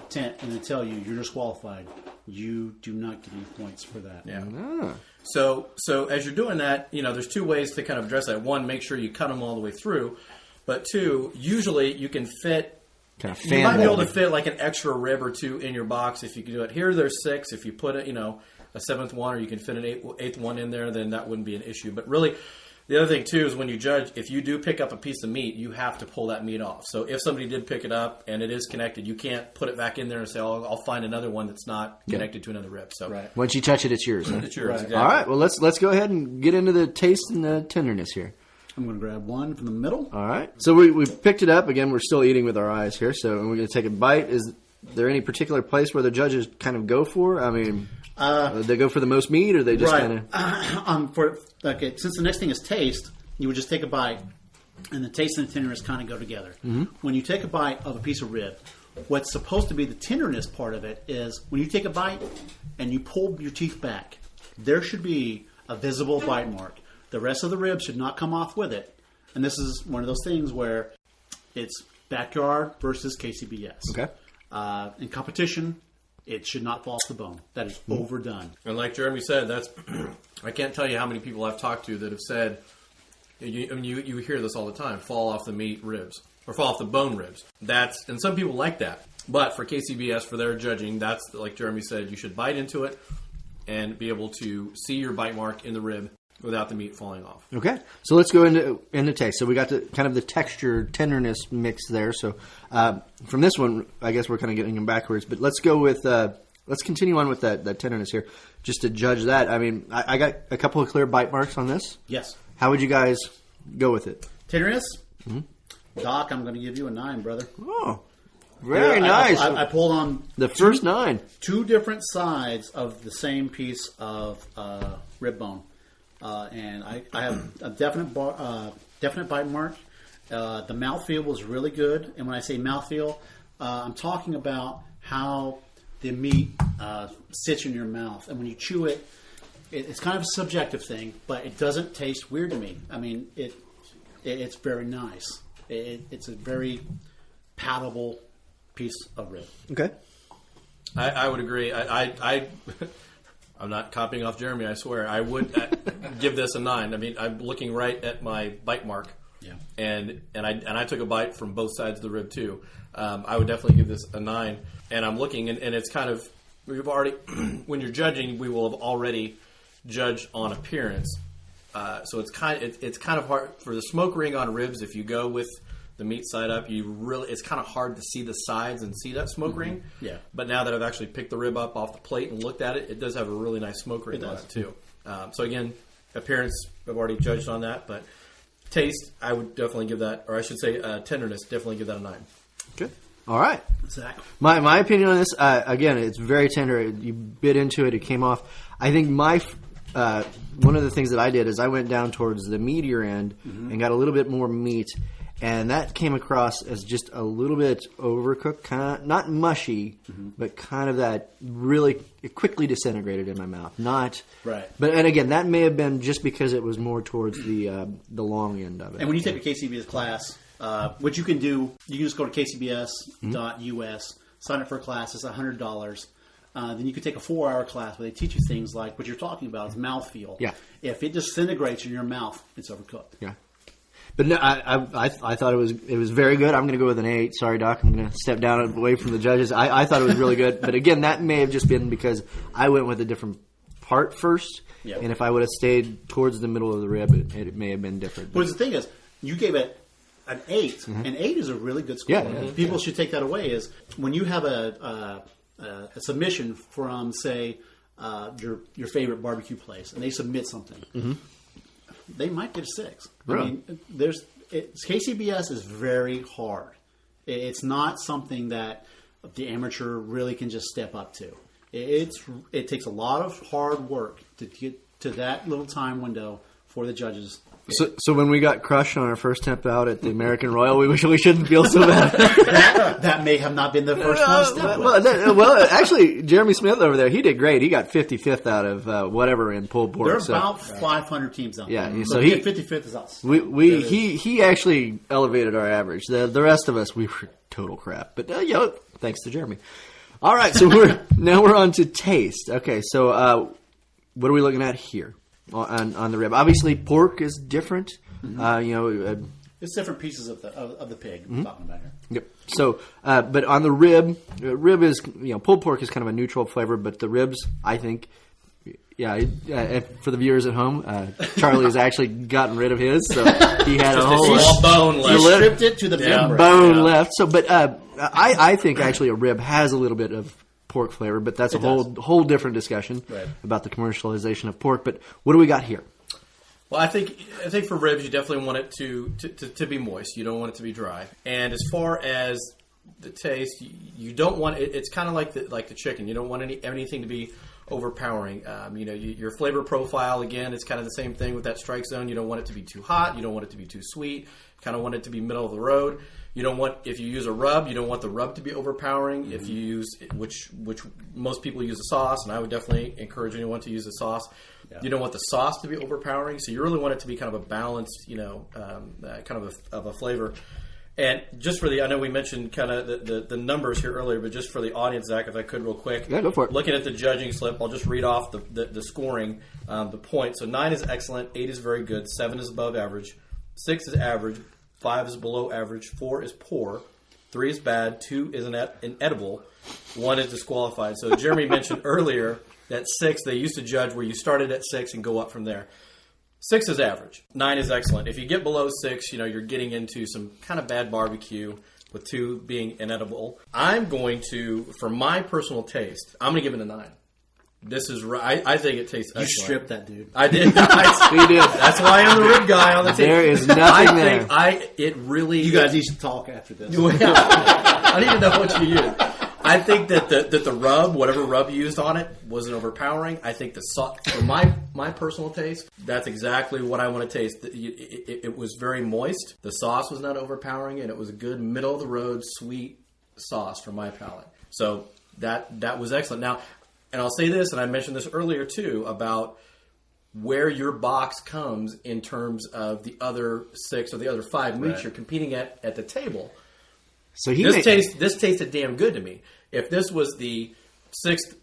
tent and they'd tell you, you're disqualified. You do not get any points for that. Yeah. So as you're doing that, there's 2 ways to kind of address that. 1, make sure you cut them all the way through. But 2, usually you can fit. You might be able to fit like an extra rib or 2 in your box if you can do it. Here there's 6. If you put a 7th one, or you can fit an 8th one in there, then that wouldn't be an issue. But really, the other thing too is when you judge, if you do pick up a piece of meat, you have to pull that meat off. So if somebody did pick it up and it is connected, you can't put it back in there and say, "Oh, I'll find another one that's not connected to another rib." So once you touch it, it's yours. Huh? It's yours. Right. Exactly. All right. Well, let's go ahead and get into the taste and the tenderness here. I'm going to grab one from the middle. All right. So we picked it up. Again, we're still eating with our eyes here. So we're going to take a bite. Is there any particular place where the judges kind of go for? I mean, they go for the most meat, or they just kind of... Since the next thing is taste, you would just take a bite, and the taste and the tenderness kind of go together. When you take a bite of a piece of rib, what's supposed to be the tenderness part of it is when you take a bite and you pull your teeth back, there should be a visible bite mark. The rest of the rib should not come off with it. And this is one of those things where it's backyard versus KCBS. Okay. In competition, it should not fall off the bone. That is overdone. And like Jeremy said, I can't tell you how many people I've talked to that have said, you hear this all the time, fall off the meat ribs, or fall off the bone ribs. And some people like that. But for KCBS, for their judging, that's, like Jeremy said, you should bite into it and be able to see your bite mark in the rib without the meat falling off. Okay. So let's go into taste. So we got the texture, tenderness mix there. So from this one, I guess we're kind of getting them backwards. But let's go with, let's continue on with that tenderness here, just to judge that. I mean, I got a couple of clear bite marks on this. Yes. How would you guys go with it? Tenderness? Doc, I'm going to give you a 9, brother. Oh, very nice. I pulled on the first 9. 2 different sides of the same piece of rib bone. And I have a definite bite mark. The mouthfeel was really good. And when I say mouthfeel, I'm talking about how the meat sits in your mouth. And when you chew it, it's kind of a subjective thing, but it doesn't taste weird to me. I mean, it's very nice. It's a very palatable piece of rib. Okay. I would agree. I'm not copying off Jeremy, I swear. I would give this a 9. I mean, I'm looking right at my bite mark. Yeah. And I took a bite from both sides of the rib too. I would definitely give this a 9. And I'm looking, and it's kind of, we've already, when you're judging, we will have already judged on appearance. So it's kind of hard for the smoke ring on ribs. If you go with the meat side up, it's kind of hard to see the sides and see that smoke ring. Yeah. But now that I've actually picked the rib up off the plate and looked at it, it does have a really nice smoke ring on it too. So again, appearance, I've already judged on that, but taste, I would definitely give that, or I should say tenderness, definitely give that a 9. Good. All right. Zach. My opinion on this, again, it's very tender. You bit into it, it came off. I think one of the things that I did is I went down towards the meatier end and got a little bit more meat. And that came across as just a little bit overcooked, kind of not mushy, but kind of that really it quickly disintegrated in my mouth. Not right. But and again, that may have been just because it was more towards the long end of it. And when you take a KCBS class, what you can do, you can just go to kcbs.us, sign up for a class. It's $100. Then you can take a 4-hour class where they teach you things like what you're talking about is mouthfeel. Yeah. If it disintegrates in your mouth, it's overcooked. Yeah. But no, I thought it was very good. I'm going to go with an 8. Sorry, Doc. I'm going to step down away from the judges. I thought it was really good. But again, that may have just been because I went with a different part first. Yep. And if I would have stayed towards the middle of the rib, it may have been different. But the thing is, You gave it an 8. An 8 is a really good score. Yeah. People should take that away. Is when you have a submission from, say, your favorite barbecue place, and they submit something, they might get a 6. Really? I mean, KCBS is very hard. It's not something that the amateur really can just step up to. It takes a lot of hard work to get to that little time window for the judges. So when we got crushed on our first temp out at the American Royal, we shouldn't feel so bad. that may have not been the first one step. Well, actually, Jeremy Smith over there, he did great. He got 55th out of whatever in pulled pork. There are about 500 teams out there. Yeah, so 55th is us. He actually elevated our average. The rest of us, we were total crap. But thanks to Jeremy. All right, so we're on to taste. Okay, so what are we looking at here on the rib? Obviously, pork is different. It's different pieces of the pig we're talking about here. Yep. So, but on the rib is pulled pork is kind of a neutral flavor, but the ribs, I think. For the viewers at home, Charlie has actually gotten rid of his, so he had a whole bone left. He stripped it to the bone left. So, but I think actually a rib has a little bit of pork flavor, but that's a whole different discussion about the commercialization of pork. But what do we got here? Well, I think for ribs, you definitely want it to be moist. You don't want it to be dry. And as far as the taste, you don't want it. It's kind of like the chicken. You don't want anything to be overpowering. Your flavor profile, again, it's kind of the same thing with that strike zone. You don't want it to be too hot. You don't want it to be too sweet. You kind of want it to be middle of the road. You don't want, if you use a rub, you don't want the rub to be overpowering. If you use, which most people use a sauce, and I would definitely encourage anyone to use a sauce. Yeah. You don't want the sauce to be overpowering, so you really want it to be kind of a balanced, kind of a flavor. And just for I know we mentioned kind of the numbers here earlier, but just for the audience, Zach, if I could real quick. Yeah, go for it. Looking at the judging slip, I'll just read off the scoring, the points. So 9 is excellent, 8 is very good, 7 is above average, 6 is average, 5 is below average, 4 is poor, 3 is bad, 2 is inedible, 1 is disqualified. So Jeremy mentioned earlier that 6, they used to judge where you started at 6 and go up from there. 6 is average. 9 is excellent. If you get below 6, you're getting into some kind of bad barbecue, with 2 being inedible. I'm going to, for my personal taste, I'm going to give it a 9. This is right. I think it tastes excellent. You stripped that dude. I did. We did. That's why I'm the rib guy on the team. There is nothing there. It really. You guys need to talk after this. I don't even know what you use. I think that the rub, whatever rub you used on it, wasn't overpowering. I think the sauce, for my personal taste, that's exactly what I want to taste. It was very moist. The sauce was not overpowering, and it was a good middle of the road sweet sauce for my palate. So that was excellent. Now, and I'll say this, and I mentioned this earlier too, about where your box comes in terms of the other 6 or the other 5 meats you're competing at the table. So this tasted damn good to me. If this was the 6th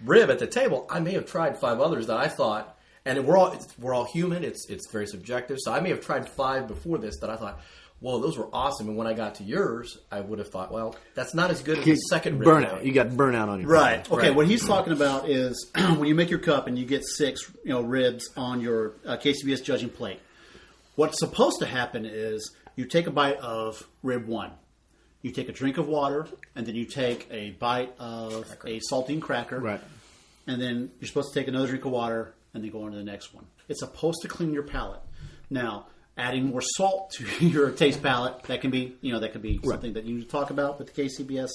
rib at the table, I may have tried 5 others that I thought, and we're all human. It's very subjective. So I may have tried 5 before this that I thought, whoa, those were awesome. And when I got to yours, I would have thought, well, that's not as good as the second rib. Burnout. You got burnout on your right. plate. Okay. What he's talking about is when you make your cup and you get 6, ribs on your KCBS judging plate. What's supposed to happen is you take a bite of rib 1. You take a drink of water, and then you take a bite of a saltine cracker. Right. And then you're supposed to take another drink of water, and then go on to the next one. It's supposed to clean your palate. Now, adding more salt to your taste palate, that can be, something that you need to talk about with the KCBS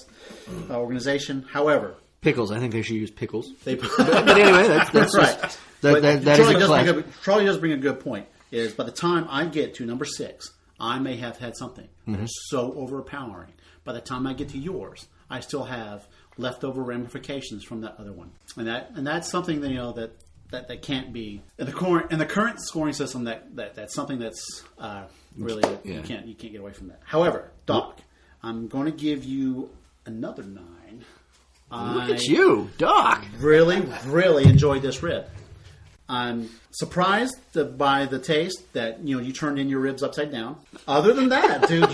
organization. However, pickles. I think they should use pickles. But anyway, that's right. Charlie does bring a good point. Is by the time I get to number 6, I may have had something that is so overpowering. By the time I get to yours, I still have leftover ramifications from that other one, and that's something that that can't be in the current scoring system. That's something that's really you can't get away from that. However, Doc, I'm going to give you another 9. Look at you, Doc. Really, really enjoyed this rib. I'm surprised by the taste that you turned in your ribs upside down. Other than that, dude,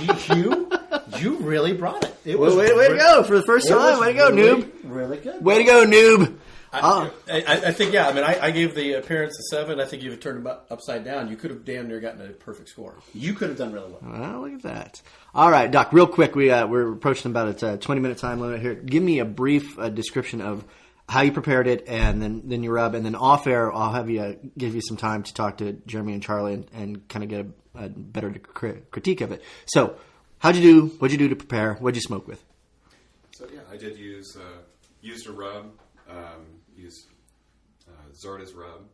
you really brought it. Way to go for the first time. Way to go, noob. Really good. Way to go, noob. I think, yeah. I mean, I gave the appearance a 7. I think you've turned it upside down. You could have damn near gotten a perfect score. You could have done really well. Well, look at that. All right, Doc, real quick, we're approaching about a 20-minute time limit here. Give me a brief description of how you prepared it, and then you rub, and then off air, I'll have you give you some time to talk to Jeremy and Charlie and kind of get a better critique of it. So, how'd you do? What'd you do to prepare? What'd you smoke with? So yeah, I did used a rub, used Zarda's rub,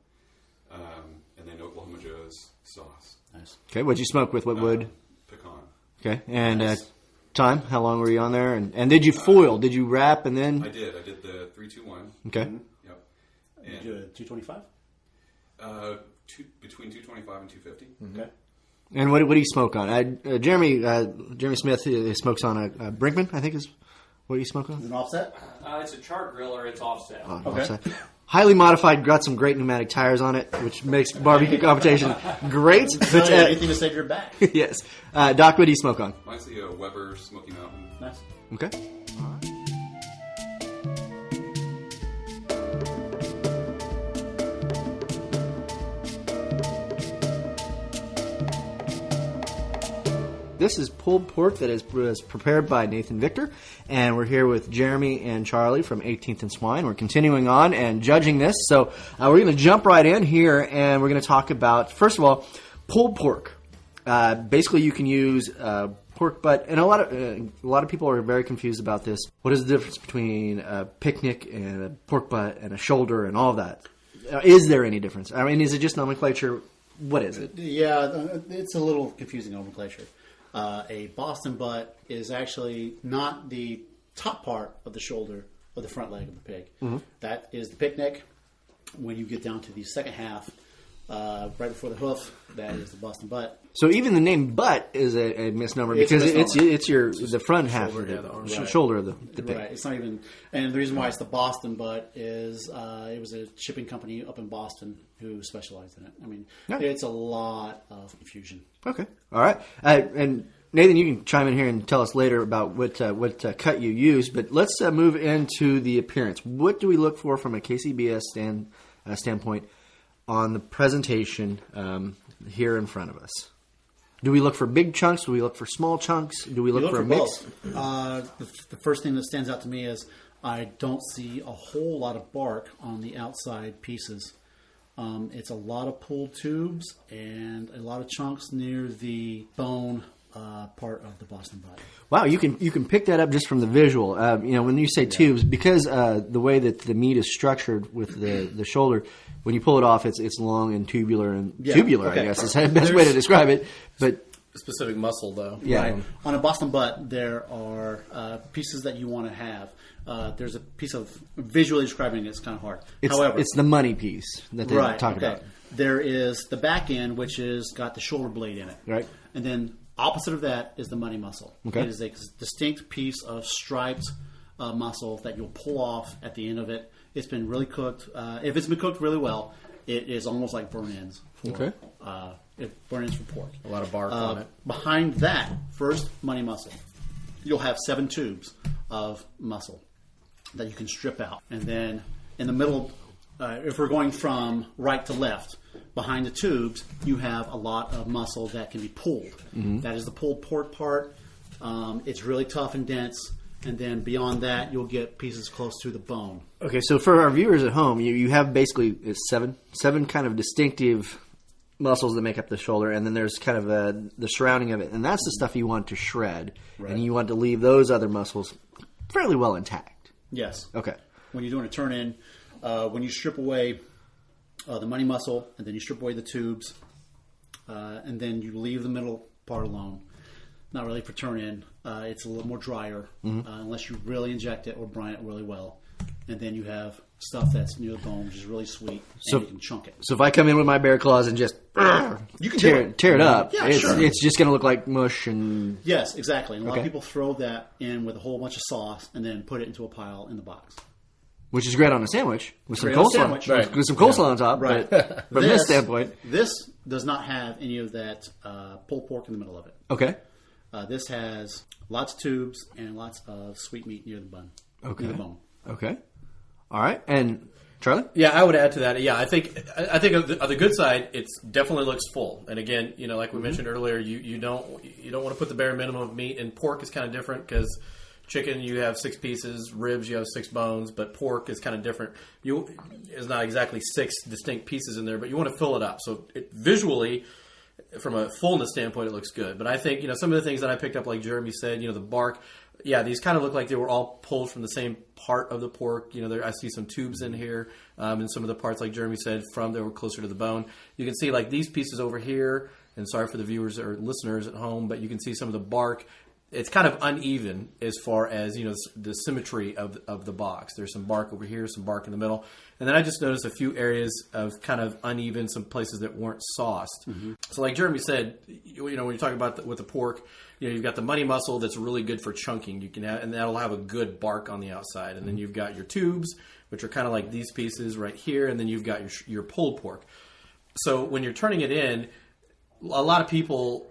and then Oklahoma Joe's sauce. Nice. Okay, what'd you smoke with? What wood? Pecan. Okay, and Nice. time? How long were you on there? And did you foil? Did you wrap and then? I did the 3-2-1. Okay. Yep. Did And you do a 225? between 225 and 250. Okay. And what do you smoke on? Jeremy Smith smokes on a Brinkman, I think is what you smoke on. Is it an offset? It's a char griller. It's offset. Okay. Offset. Highly modified, got some great pneumatic tires on it, which makes barbecue competition great. So, yeah, anything to save your back. Yes. Doc, what do you smoke on? Mine's the Weber Smoky Mountain. Nice. Okay. This is pulled pork that was prepared by Nathan Victor, and we're here with Jeremy and Charlie from 18th and Swine. We're continuing on and judging this, so we're going to jump right in here, and we're going to talk about, first of all, pulled pork. Basically, you can use pork butt, and a lot of people are very confused about this. What is the difference between a picnic and a pork butt and a shoulder and all of that? Is there any difference? I mean, is it just nomenclature? What is it? Yeah, it's a little confusing nomenclature. A Boston butt is actually not the top part of the shoulder or the front leg of the pig. Mm-hmm. That is the picnic. When you get down to the second half, right before the hoof, that is the Boston butt. So even the name butt is a misnomer because it's the front half of the shoulder of the pig. Right. It's not even, and the reason why it's the Boston butt is it was a shipping company up in Boston who specialized in it. I mean, It's a lot of confusion. Okay, all right. And Nathan, you can chime in here and tell us later about what cut you use. But let's move into the appearance. What do we look for from a KCBS standpoint on the presentation here in front of us? Do we look for big chunks? Do we look for small chunks? Do we look for a mix? The first thing that stands out to me is I don't see a whole lot of bark on the outside pieces. It's a lot of pulled tubes and a lot of chunks near the bone part of the Boston butt. Wow, you can pick that up just from the visual. When you say tubes, because the way that the meat is structured with the shoulder, when you pull it off, it's long and tubular tubular. Okay. I guess is the best way to describe it. But specific muscle, though. Yeah, right. On a Boston butt, there are pieces that you want to have. There's a piece of visually describing it's kind of hard. However, it's the money piece that they're talking about. There is the back end, which is got the shoulder blade in it. Right. And then opposite of that is the money muscle. Okay. It is a distinct piece of striped muscle that you'll pull off at the end of it. It's been really cooked. If it's been cooked really well, it is almost like burn ends. Burn ends for pork. A lot of bark on it. Behind that first money muscle, you'll have 7 tubes of muscle that you can strip out. And then in the middle, if we're going from right to left, behind the tubes, you have a lot of muscle that can be pulled. Mm-hmm. That is the pulled pork part. It's really tough and dense. And then beyond that, you'll get pieces close to the bone. Okay, so for our viewers at home, you have basically seven kind of distinctive muscles that make up the shoulder, and then there's kind of the surrounding of it. And that's the stuff you want to shred. Right. And you want to leave those other muscles fairly well intact. Yes. Okay. When you're doing a turn-in, when you strip away the money muscle, and then you strip away the tubes, and then you leave the middle part alone. Not really for turn-in. It's a little more drier, unless you really inject it or brine it really well. And then you have stuff that's near the bone, which is really sweet, and you can chunk it. So if I come in with my bear claws and just you can tear it up, sure. It's just going to look like mush. And yes, exactly. And a lot of people throw that in with a whole bunch of sauce and then put it into a pile in the box. Which is great on a sandwich with some coleslaw. Right. With some coleslaw on top. Right. But from this standpoint. This does not have any of that pulled pork in the middle of it. Okay. This has lots of tubes and lots of sweet meat near the bun. Okay. Near the bone. Okay. All right. And Charlie? Yeah, I would add to that. Yeah, I think of the good side, it definitely looks full. And again, like we mentioned earlier, you don't want to put the bare minimum of meat. And pork is kind of different because chicken you have 6 pieces, ribs you have 6 bones, but pork is kind of different. It's not exactly 6 distinct pieces in there, but you want to fill it up. So visually, from a fullness standpoint, it looks good. But I think some of the things that I picked up, like Jeremy said, the bark. Yeah, these kind of look like they were all pulled from the same part of the pork. I see some tubes in here, and some of the parts, like Jeremy said, they were closer to the bone. You can see like these pieces over here, and sorry for the viewers or listeners at home, but you can see some of the bark. It's kind of uneven as far as the symmetry of the box. There's some bark over here, some bark in the middle, and then I just noticed a few areas of kind of uneven, some places that weren't sauced. Mm-hmm. So, like Jeremy said, when you're talking about with the pork. You've got the money muscle that's really good for chunking. You can have, and that'll have a good bark on the outside. And then you've got your tubes, which are kind of like these pieces right here. And then you've got your pulled pork. So when you're turning it in, a lot of people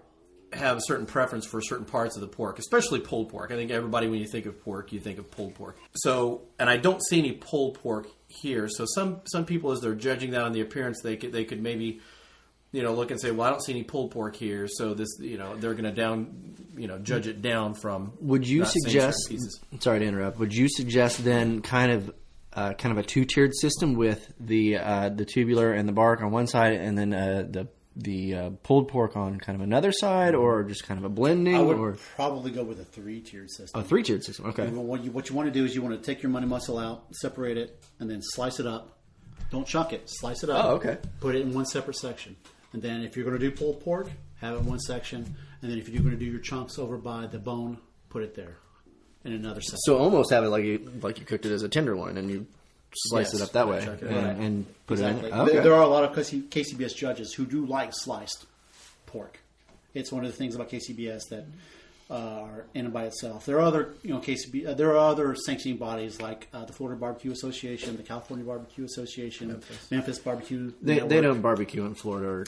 have a certain preference for certain parts of the pork, especially pulled pork. I think everybody, when you think of pork, you think of pulled pork. So, and I don't see any pulled pork here. So some people, as they're judging that on the appearance, they could maybe look and say, well, I don't see any pulled pork here, so this, they're going to judge it down from. Would you suggest? Sorry to interrupt. Would you suggest then kind of a 2-tiered system with the tubular and the bark on one side, and then the pulled pork on kind of another side, or just kind of a blending? I would probably go with a 3-tiered system. A 3-tiered system. Okay. What you want to do is you want to take your money muscle out, separate it, and then slice it up. Don't chunk it. Slice it up. Oh, okay. Put it in one separate section. And then if you're going to do pulled pork, have it in one section. And then if you're going to do your chunks over by the bone, put it there in another section. So almost have it like you cooked it as a tenderloin, and you slice it up that way and put it in. Okay. There are a lot of KCBS judges who do like sliced pork. It's one of the things about KCBS that are in and by itself. There are other, there are other sanctioning bodies like the Florida Barbecue Association, the California Barbecue Association, Memphis Barbecue. They don't barbecue in Florida or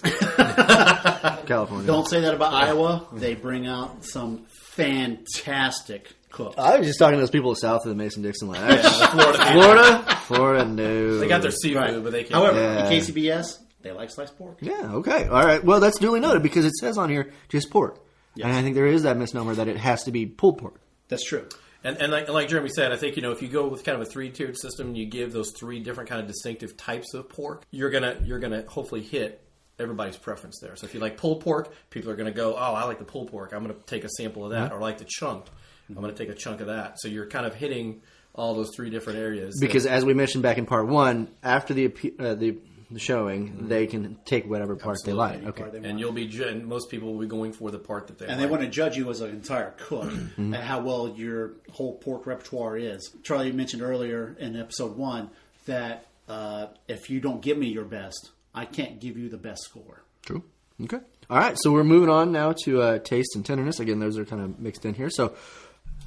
California. Don't say that about Iowa. They bring out some fantastic cooks. I was just talking to those people south of the Mason-Dixon line. Florida, no. They got their seafood, right. But they can't. However, in KCBS, they like sliced pork. Yeah, okay. All right. Well, that's duly noted because it says on here just pork. Yes. And I think there is that misnomer that it has to be pulled pork. That's true. And like Jeremy said, I think if you go with kind of a 3-tiered system, and you give those 3 different kind of distinctive types of pork, you're gonna hopefully hit everybody's preference there. So if you like pulled pork, people are gonna go, oh, I like the pulled pork. I'm gonna take a sample of that, mm-hmm. or I like the chunked. I'm gonna take a chunk of that. So you're kind of hitting all those 3 different areas. Because as we mentioned back in part 1, after the showing, mm-hmm. they can take whatever part they like. Okay, and and most people will be going for the part that they like. And they want to judge you as an entire cook mm-hmm. and how well your whole pork repertoire is. Charlie mentioned earlier in episode 1 that if you don't give me your best, I can't give you the best score. True. Okay. All right. So we're moving on now to taste and tenderness. Again, those are kind of mixed in here. So,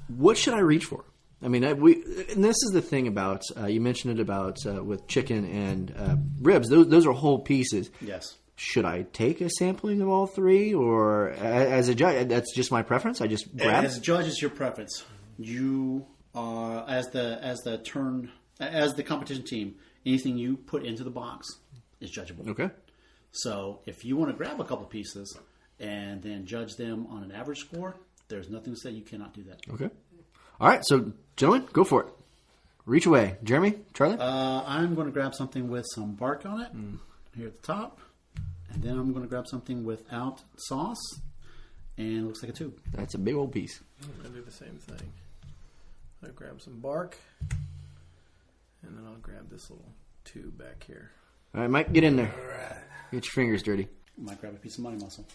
what should I reach for? I mean, and this is the thing about, you mentioned it about with chicken and ribs. Those are whole pieces. Yes. Should I take a sampling of all 3, or as a judge, that's just my preference? I just grab? As a judge, it's your preference. You are, as the competition team, anything you put into the box is judgeable. Okay. So if you want to grab a couple pieces and then judge them on an average score, there's nothing to say you cannot do that. Okay. All right, so gentlemen, go for it. Reach away. Jeremy, Charlie? I'm going to grab something with some bark on it here at the top. And then I'm going to grab something without sauce. And it looks like a tube. That's a big old piece. I'm going to do the same thing. I'll grab some bark. And then I'll grab this little tube back here. All right, Mike, get in there. All right. Get your fingers dirty. I might grab a piece of money muscle.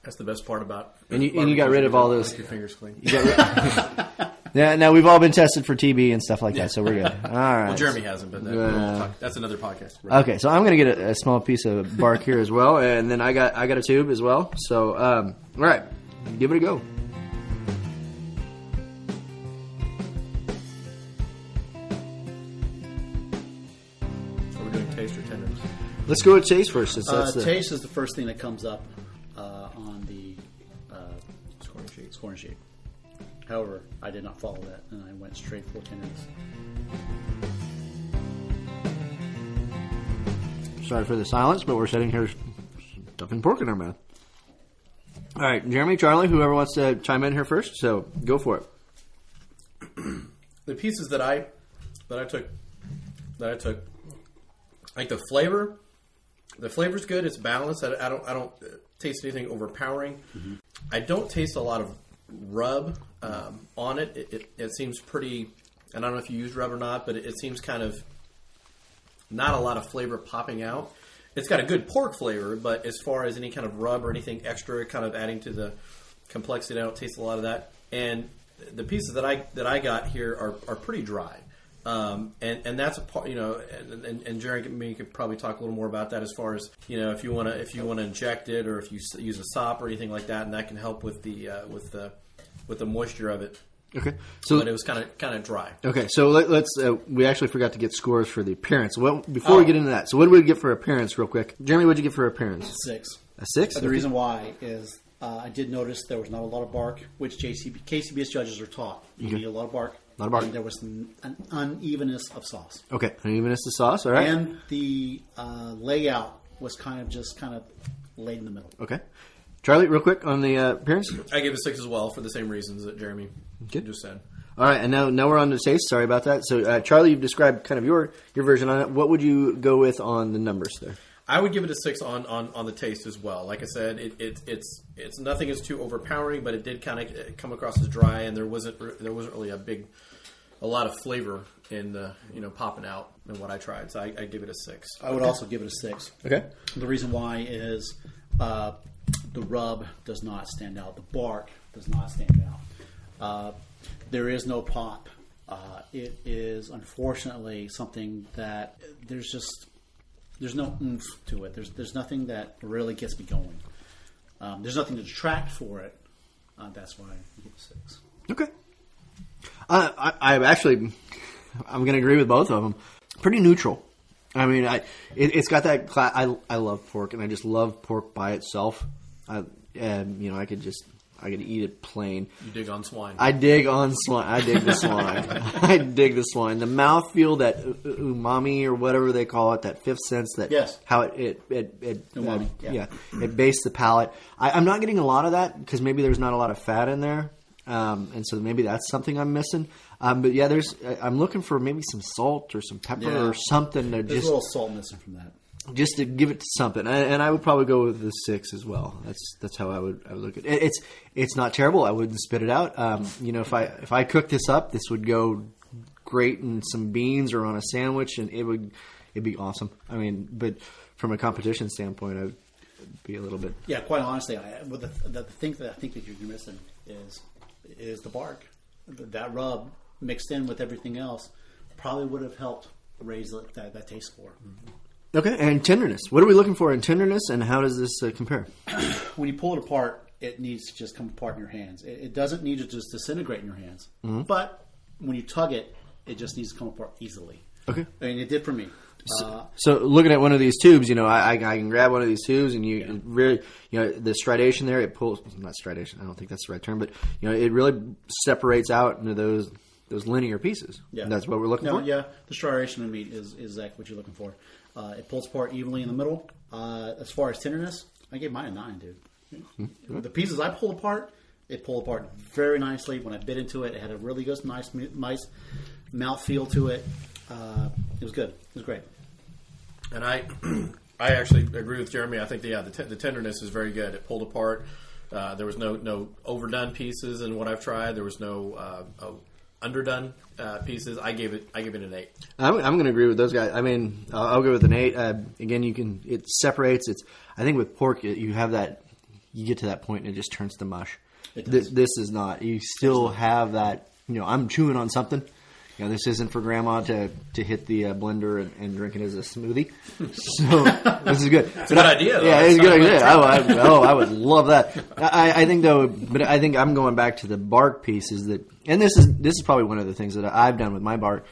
That's the best part about it. And you got rid of all those. Your fingers clean. Yeah, now we've all been tested for TB and stuff like that, so we're good. All right. Well, Jeremy hasn't, but that's another podcast. Okay, so I'm going to get a small piece of bark here as well, and then I got a tube as well. So, all right, give it a go. So we're doing taste or tenderness? Let's go with taste first. Taste is the first thing that comes up on the scoring sheet. However, I did not follow that, and I went straight for tenderness. Sorry for the silence, but we're sitting here stuffing pork in our mouth. All right, Jeremy, Charlie, whoever wants to chime in here first, so go for it. The pieces that I took, like the flavor. The flavor's good. It's balanced. I don't taste anything overpowering. Mm-hmm. I don't taste a lot of rub on it. It seems pretty. And I don't know if you use rub or not, but it seems kind of not a lot of flavor popping out. It's got a good pork flavor, but as far as any kind of rub or anything extra, kind of adding to the complexity, I don't taste a lot of that. And the pieces that I got here are pretty dry. And that's a part, and Jerry and me could probably talk a little more about that as far as, if you want to inject it or if you use a sop or anything like that, and that can help with the moisture of it. Okay, but it was kind of dry. Okay, so let's. We actually forgot to get scores for the appearance. Well, before we get into that, so what did we get for appearance, real quick? Jeremy, what did you get for appearance? 6. A 6. The reason why is I did notice there was not a lot of bark, which KCBS judges are taught. You need a lot of bark. A lot of bark. And there was an unevenness of sauce. Okay, unevenness of sauce. All right. And the layout was kind of laid in the middle. Okay. Charlie, real quick on the appearance. I gave it 6 as well for the same reasons that Jeremy just said. All right, and now we're on to taste. Sorry about that. So, Charlie, you've described kind of your version on it. What would you go with on the numbers there? I would give it a 6 on the taste as well. Like I said, it's nothing is too overpowering, but it did kind of come across as dry, and there wasn't really a lot of flavor in the popping out in what I tried. So I give it a 6. I would also give it a 6. Okay. The reason why is the rub does not stand out. The bark does not stand out. There is no pop. It is unfortunately something that there's no oomph to it. There's nothing that really gets me going. There's nothing to detract for it. That's why I give it a 6. Okay. I'm going to agree with both of them. Pretty neutral. I mean, it's got that. I love pork, and I just love pork by itself. I could eat it plain. You dig on swine. I dig on swine. I dig the swine. I dig the swine. The mouthfeel, that umami or whatever they call it, that fifth sense, that yes. How it umami, it bastes the palate. I'm not getting a lot of that because maybe there's not a lot of fat in there, and so maybe that's something I'm missing. But yeah, I'm looking for maybe some salt or some pepper or something to There's a little salt missing from that. Just to give it to something, and I would probably go with the 6 as well. That's how I would look at it. It's not terrible. I wouldn't spit it out. If I cooked this up, this would go great in some beans or on a sandwich, and it'd be awesome. I mean, but from a competition standpoint, I would be a little bit. Yeah, quite honestly, the thing that I think that you're missing is the bark. That rub mixed in with everything else probably would have helped raise that taste score. Mm-hmm. Okay, and tenderness. What are we looking for in tenderness, and how does this compare? When you pull it apart, it needs to just come apart in your hands. It doesn't need to just disintegrate in your hands. Mm-hmm. But when you tug it, it just needs to come apart easily. Okay. I mean, it did for me. So looking at one of these tubes, I can grab one of these tubes, and really, the stridation there, it pulls, not stridation, I don't think that's the right term, but, it really separates out into those linear pieces. Yeah. That's what we're looking for? Yeah, the stridation of meat is exactly what you're looking for. It pulls apart evenly in the middle. As far as tenderness, I gave mine a 9, dude. Mm-hmm. The pieces I pulled apart, it pulled apart very nicely. When I bit into it, it had a really good, nice mouthfeel to it. It was good. It was great. And I actually agree with Jeremy. I think the tenderness is very good. It pulled apart. There was no overdone pieces in what I've tried. There was no underdone pieces. I gave it an 8. I'm going to agree with those guys. I mean, I'll go with an 8. Again, it separates. I think with pork, you have that. You get to that point and it just turns to mush. This is not. You still have that. I'm chewing on something. This isn't for grandma to hit the blender and drink it as a smoothie. So this is good. It's a good idea, though. Yeah, it's a good idea. I would love that. I think though, but I think I'm going back to the bark pieces that, and this is probably one of the things that I've done with my bark,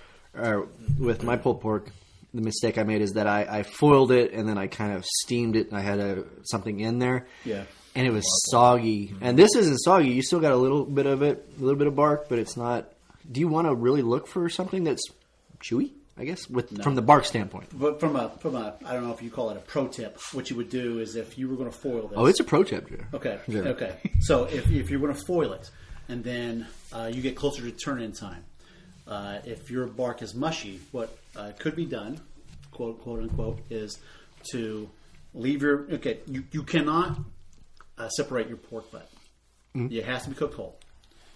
with my pulled pork. The mistake I made is that I foiled it and then I kind of steamed it and I had something in there. Yeah. And it was soggy. And this isn't soggy. You still got a little bit of it, a little bit of bark, but it's not. Do you want to really look for something that's chewy? I guess, from the bark standpoint. But from a I don't know if you call it a pro tip. What you would do is if you were going to foil this. Oh, it's a pro tip, Jerry. Okay. Jerry. Okay. So if you're going to foil it, and then you get closer to turn-in time, if your bark is mushy, what could be done, quote unquote, is to leave your You cannot separate your pork butt. It has to be cooked whole.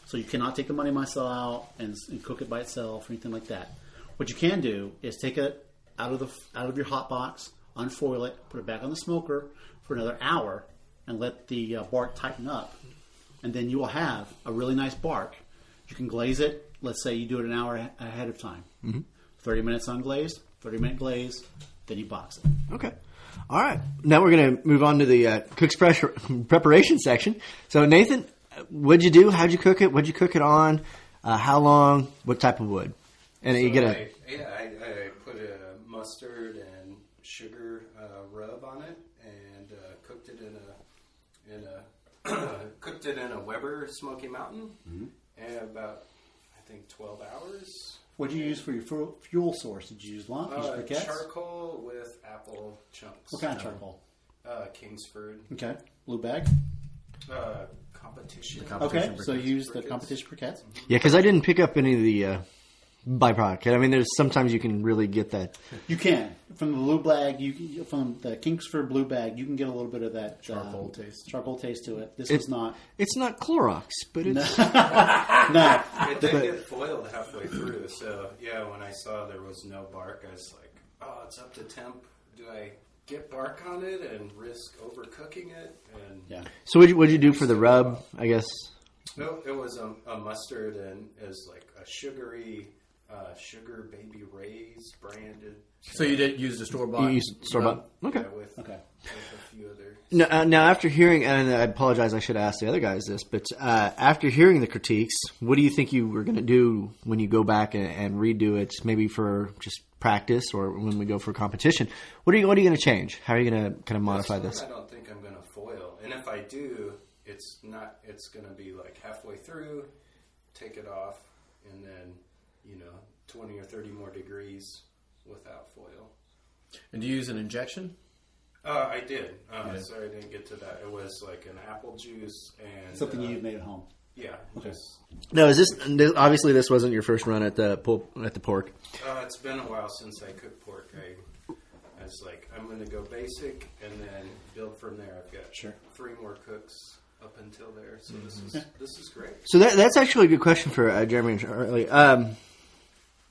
So you cannot take the money micelle out and cook it by itself or anything like that. What you can do is take it out of your hot box, unfoil it, put it back on the smoker for another hour, and let the bark tighten up. And then you will have a really nice bark. You can glaze it. Let's say you do it an hour ahead of time. 30 minutes unglazed, 30-minute glaze, then you box it. Okay. All right. Now we're going to move on to the cook's preparation section. So, Nathan, what'd you do? How'd you cook it? What'd you cook it on? How long? What type of wood? And you get I put a mustard and sugar rub on it, and cooked it in a Weber Smoky Mountain, and about I think 12 hours. What did you use for your fuel source? Did you use lump? Use briquettes? Charcoal with apple chunks. What kind of charcoal? Kingsford. Okay. Blue bag? Competition. Okay, so you use the competition briquettes? Yeah, because I didn't pick up any of the byproduct. I mean, there's sometimes you can really get that. You can. From the blue bag, from the Kingsford blue bag, you can get a little bit of that Charcoal taste to it. This is not. It's not Clorox, but it's... No. It did get foiled halfway through, so yeah, when I saw there was no bark, I was like, oh, it's up to temp. Do I get bark on it and risk overcooking it? And Yeah. So what'd you do for the rub, I guess? No, it was a mustard and is like a sugary Sugar Baby Ray's branded. So you did use the store bought? You used store-bought? Okay. Yeah, with a few other. Now, after hearing, and I apologize, I should ask the other guys this, but after hearing the critiques, what do you think you were going to do when you go back and redo it, maybe for just practice or when we go for competition? What are you going to change? How are you going to kind of modify this? I don't think I'm going to foil, and if I do, it's going to be like halfway through, take it off, and then 20 or 30 more degrees without foil. And do you use an injection? I did. Sorry I didn't get to that. It was like an apple juice and... Something you've made at home. Yeah. Just, Now, is this obviously this wasn't your first run at the pork? it's been a while since I cooked pork. I was like, I'm going to go basic and then build from there. I've got 3 more cooks up until there, so this is great. So that's actually a good question for Jeremy and Charlie.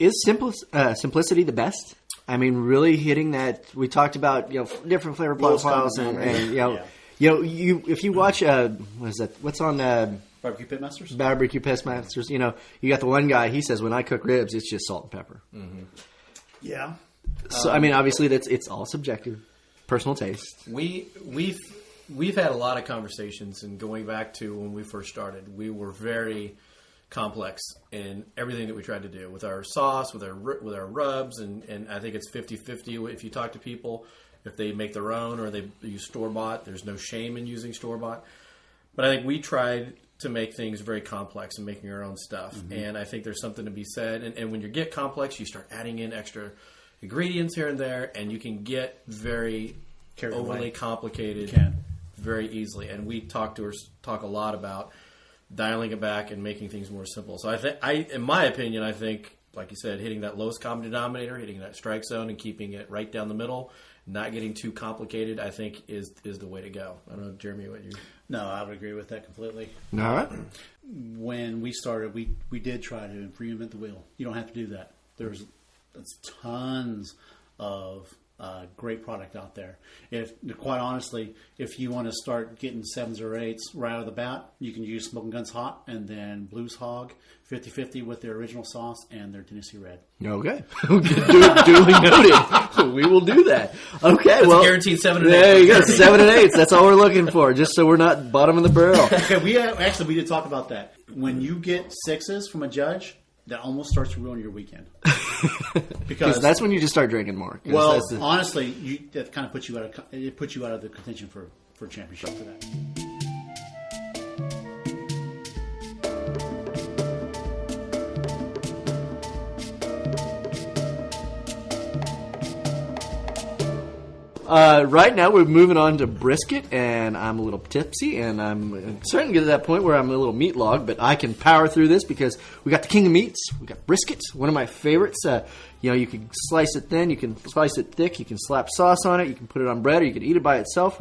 Is simplicity the best? I mean, really hitting that. We talked about different flavor profiles and if you watch what is that? What's on Barbecue Pitmasters? Barbeque Pitmasters. You got the one guy. He says when I cook ribs, it's just salt and pepper. Yeah. So I mean, obviously it's all subjective, personal taste. We've had a lot of conversations, and going back to when we first started, we were very complex in everything that we tried to do with our sauce, with our rubs, and I think it's 50-50 if you talk to people, if they make their own or they use store-bought. There's no shame in using store-bought. But I think we tried to make things very complex and making our own stuff. And I think there's something to be said. And when you get complex, you start adding in extra ingredients here and there, and you can get very overly complicated very easily. And we talk a lot about dialing it back and making things more simple. So in my opinion, I think, like you said, hitting that lowest common denominator, hitting that strike zone, and keeping it right down the middle, not getting too complicated, I think is the way to go. I don't know, Jeremy, what you... No, I would agree with that completely. All right. When we started, we did try to reinvent the wheel. You don't have to do that. There's tons of great product out there. Quite honestly, if you want to start getting 7s or 8s right out of the bat, you can use Smoking Guns Hot and then Blues Hog 50-50 with their original sauce and their Tennessee Red. Okay. Duly noted. We will do that. Okay. That's guaranteed 7 and 8. There you go. 7 and 8s. That's all we're looking for, just so we're not bottom of the barrel. Okay, we did talk about that. When you get 6s from a judge, that almost starts to ruin your weekend. Because that's when you just start drinking more. Well, honestly, that kind of puts you out of the contention for championship for that. right now we're moving on to brisket, and I'm a little tipsy, and I'm starting to get to that point where I'm a little meat log, but I can power through this because we got the king of meats. We got brisket, one of my favorites. You can slice it thin, you can slice it thick, you can slap sauce on it, you can put it on bread, or you can eat it by itself.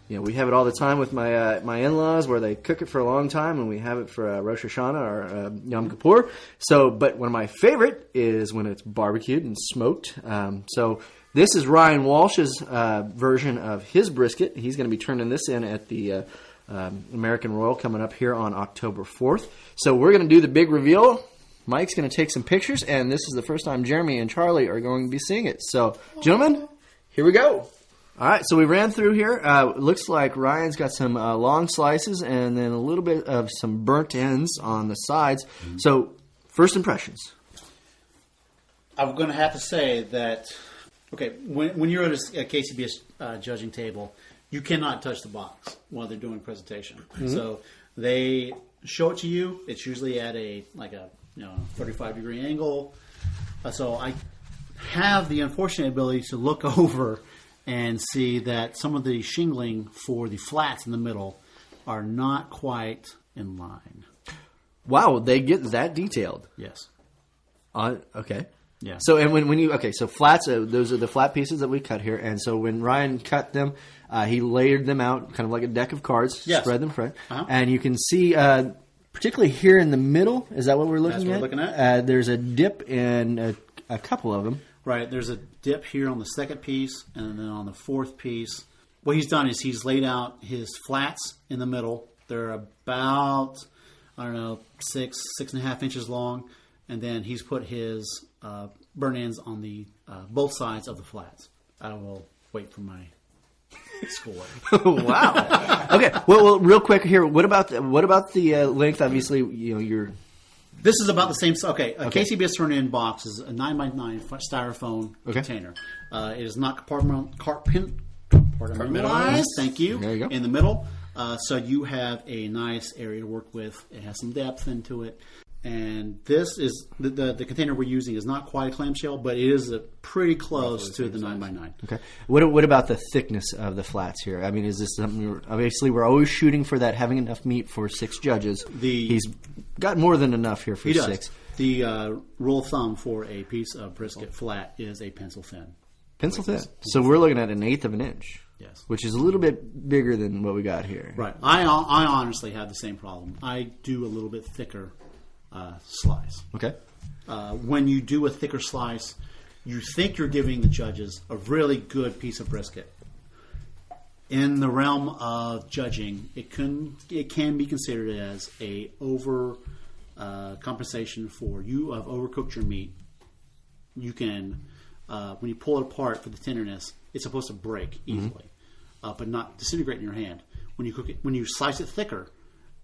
We have it all the time with my in-laws where they cook it for a long time, and we have it for Rosh Hashanah or Yom Kippur. But one of my favorite is when it's barbecued and smoked. So this is Ryan Walsh's version of his brisket. He's going to be turning this in at the American Royal coming up here on October 4th. So we're going to do the big reveal. Mike's going to take some pictures, and this is the first time Jeremy and Charlie are going to be seeing it. So, gentlemen, here we go. All right, so we ran through here. It looks like Ryan's got some long slices and then a little bit of some burnt ends on the sides. Mm-hmm. So, first impressions. I'm going to have to say that, when you're at a KCBS judging table, you cannot touch the box while they're doing a presentation. Mm-hmm. So, they show it to you. It's usually at a 35-degree angle. So, I have the unfortunate ability to look over and see that some of the shingling for the flats in the middle are not quite in line. Wow, they get that detailed. Yes. Okay. Yeah. So and when you so flats, those are the flat pieces that we cut here, and so when Ryan cut them, he layered them out kind of like a deck of cards. Yes. Spread them front, uh-huh. And you can see, particularly here in the middle, is that what we're looking at? That's what we're looking at. There's a dip in a couple of them. Right, there's a dip here on the second piece, and then on the fourth piece. What he's done is he's laid out his flats in the middle. They're about, 6.5 inches long, and then he's put his burn ends on the both sides of the flats. I will wait for my score. Wow. Okay. Well, real quick here. What about the length? Obviously, you're. This is about the same. Okay. KCBS turn-in box is a 9x9 styrofoam container. It is not compartmentalized. Thank you. There you go. In the middle, so you have a nice area to work with. It has some depth into it, and this is the container we're using is not quite a clamshell, but it is pretty close to the 9x9. Okay. What about the thickness of the flats here? I mean, is this something? Obviously, we're always shooting for that, having enough meat for 6 judges. He's got more than enough here for 6. The rule of thumb for a piece of brisket flat is a pencil thin. Pencil thin. So we're looking at 1/8 of an inch. Yes. Which is a little bit bigger than what we got here. Right. I honestly have the same problem. I do a little bit thicker slice. Okay. When you do a thicker slice, you think you're giving the judges a really good piece of brisket. In the realm of judging, it can be considered as a over compensation for you have overcooked your meat. You can when you pull it apart for the tenderness, it's supposed to break easily, but not disintegrate in your hand. When you cook it, when you slice it thicker,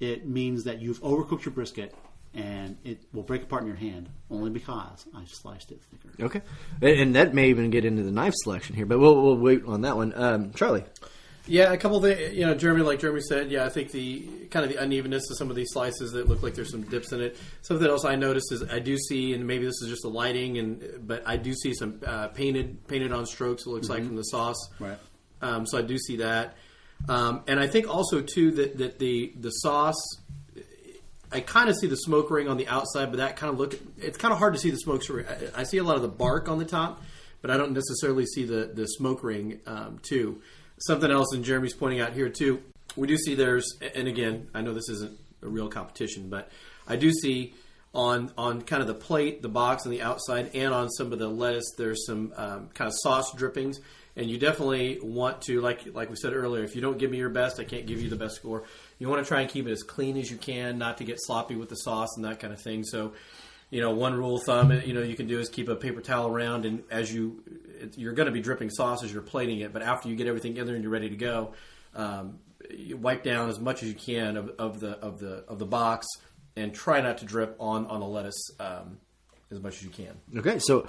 it means that you've overcooked your brisket, and it will break apart in your hand only because I sliced it thicker. Okay, and that may even get into the knife selection here, but we'll wait on that one. Charlie. Yeah, a couple of things. Jeremy, like Jeremy said, I think the kind of the unevenness of some of these slices that look like there's some dips in it. Something else I noticed is I do see, and maybe this is just the lighting, but I do see some painted on strokes. It looks like from the sauce. Right. So I do see that, and I think also too that the sauce. I kind of see the smoke ring on the outside, but that kind of it's kind of hard to see the smoke ring. I see a lot of the bark on the top, but I don't necessarily see the smoke ring too. Something else, and Jeremy's pointing out here too, we do see and again, I know this isn't a real competition, but I do see on kind of the plate, the box on the outside, and on some of the lettuce, there's some kind of sauce drippings. And you definitely want to, like we said earlier, if you don't give me your best, I can't give you the best score. You want to try and keep it as clean as you can, not to get sloppy with the sauce and that kind of thing. So, one rule of thumb, you can do is keep a paper towel around, and as you're going to be dripping sauce as you're plating it, but after you get everything in there and you're ready to go, you wipe down as much as you can of the box, and try not to drip on the lettuce as much as you can. Okay, so.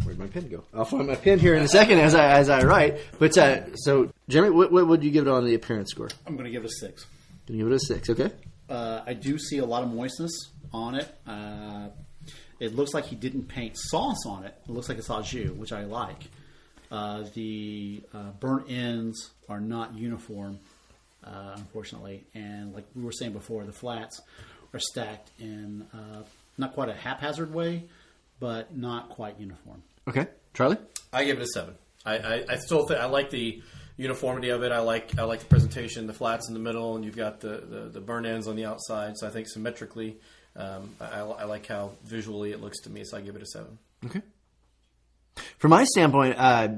Where'd my pen go? I'll find my pen here in a second as I write. But so, Jeremy, what would you give it on the appearance score? I'm going to give it a 6. Going to give it a 6, okay? I do see a lot of moistness on it. It looks like he didn't paint sauce on it. It looks like it's au jus, which I like. The burnt ends are not uniform, unfortunately. And like we were saying before, the flats are stacked in not quite a haphazard way, but not quite uniform. Okay, Charlie? I give it a 7. I still think I like the uniformity of it. I like the presentation, the flats in the middle, and you've got the burn ends on the outside. So I think symmetrically, I like how visually it looks to me. So I give it a 7. Okay. From my standpoint, I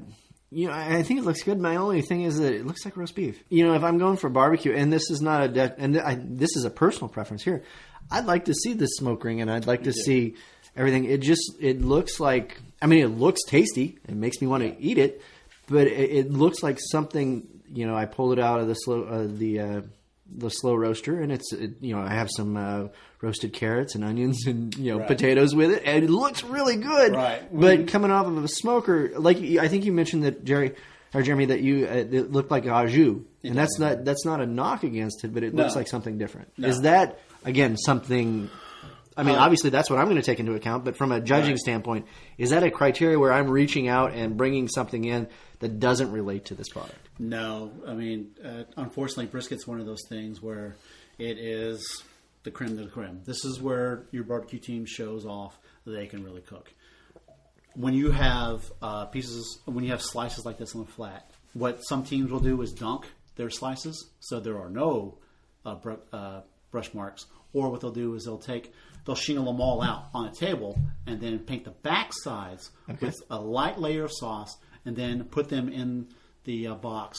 think it looks good. My only thing is that it looks like roast beef. If I'm going for barbecue, and this is not this is a personal preference here, I'd like to see the smoke ring, and I'd like to see everything. It looks like. It looks tasty. It makes me want to eat it, but it looks like something. I pulled it out of the slow roaster, and I have some roasted carrots and onions and potatoes with it, and it looks really good. Right. But coming off of a smoker, like I think you mentioned that Jeremy, that it looked like au jus, and that's not a knock against it, but it looks like something different. No. Is that again something? Obviously that's what I'm going to take into account, but from a judging standpoint, is that a criteria where I'm reaching out and bringing something in that doesn't relate to this product? No. Unfortunately, brisket's one of those things where it is the creme de la creme. This is where your barbecue team shows off that they can really cook. When you have slices like this on the flat, what some teams will do is dunk their slices, so there are no brush marks. Or what they'll do is they'll shingle them all out on a table and then paint the back sides with a light layer of sauce and then put them in the box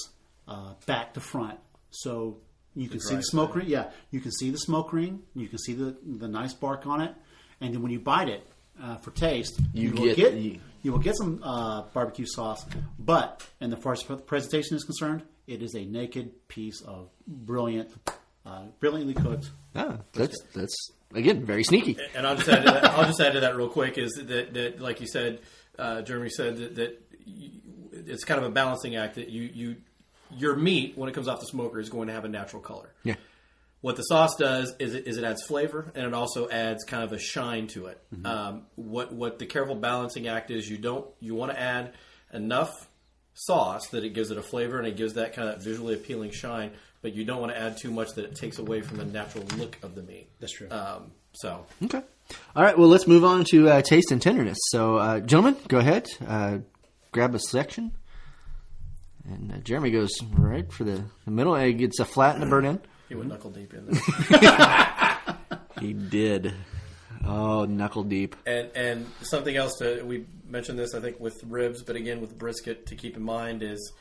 back to front. So you can see the smoke ring. Yeah, you can see the smoke ring. You can see the nice bark on it. And then when you bite it for taste, you will get some barbecue sauce. But, and as far as the presentation is concerned, it is a naked piece of brilliantly cooked. That's again very sneaky. And I'll just add to that real quick is that like you said, Jeremy said that it's kind of a balancing act that your meat when it comes off the smoker is going to have a natural color. Yeah. What the sauce does is it adds flavor and it also adds kind of a shine to it. Mm-hmm. What the careful balancing act is you want to add enough sauce that it gives it a flavor and it gives that kind of visually appealing shine, but you don't want to add too much that it takes away from the natural look of the meat. That's true. Okay. All right. Well, let's move on to taste and tenderness. So, gentlemen, go ahead. Grab a section. And Jeremy goes right for the middle. He gets a flat and a burn in. He went knuckle deep in there. He did. Oh, knuckle deep. And something else we mentioned this, I think, with ribs, but again with brisket to keep in mind is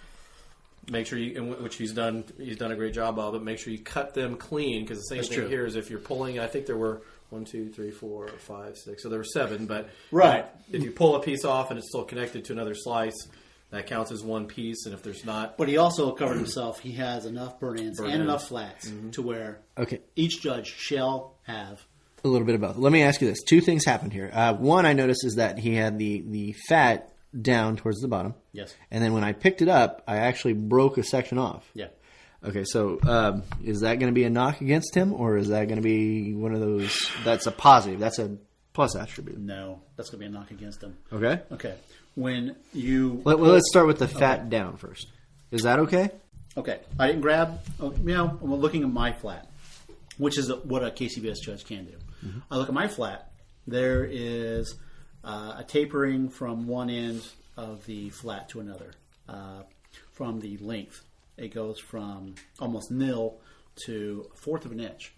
make sure which he's done a great job of, but make sure you cut them clean because the same That's thing true. here is if you're pulling. I think there were 1, 2, 3, 4, 5, 6. So there were 7, but right. If you pull a piece off and it's still connected to another slice, that counts as one piece. And if there's not, but he also covered himself. He has enough burn ends and enough flats to where each judge shall have a little bit of both. Let me ask you this: 2 things happened here. One I noticed is that he had the fat down towards the bottom. Yes. And then when I picked it up, I actually broke a section off. Yeah. Okay, so is that going to be a knock against him, or is that going to be one of those that's a positive? That's a plus attribute. No, that's going to be a knock against him. Okay. Okay. When you let's start with the fat down first. Is that okay? Okay. I didn't grab. I'm looking at my flat, which is what a KCBS judge can do. Mm-hmm. I look at my flat. There is a tapering from one end of the flat to another. From the length, it goes from almost nil to 1/4 of an inch.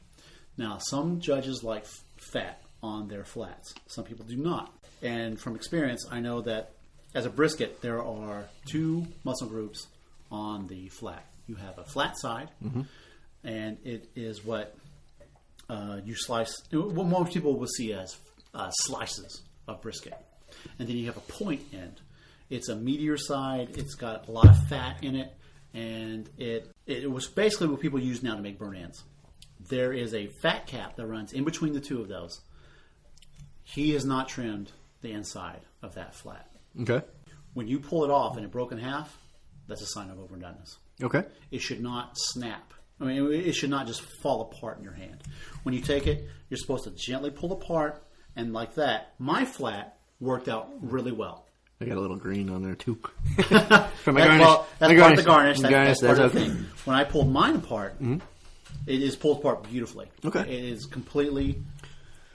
Now, some judges like fat on their flats. Some people do not. And from experience, I know that as a brisket, there are 2 muscle groups on the flat. You have a flat side, and it is what you slice. What most people will see as slices of brisket. And then you have a point end. It's a meatier side. It's got a lot of fat in it, and it was basically what people use now to make burn ends. There is a fat cap that runs in between the 2 of those. He has not trimmed the inside of that flat. Okay. When you pull it off and it broke in half, that's a sign of overdoneness. Okay. It should not snap. It should not just fall apart in your hand. When you take it, you're supposed to gently pull apart, and like that, my flat worked out really well. I got a little green on there too. From my garnish. Well, that's part of the garnish. That's That's part of the okay. thing. When I pulled mine apart, it is pulled apart beautifully. Okay. It is completely...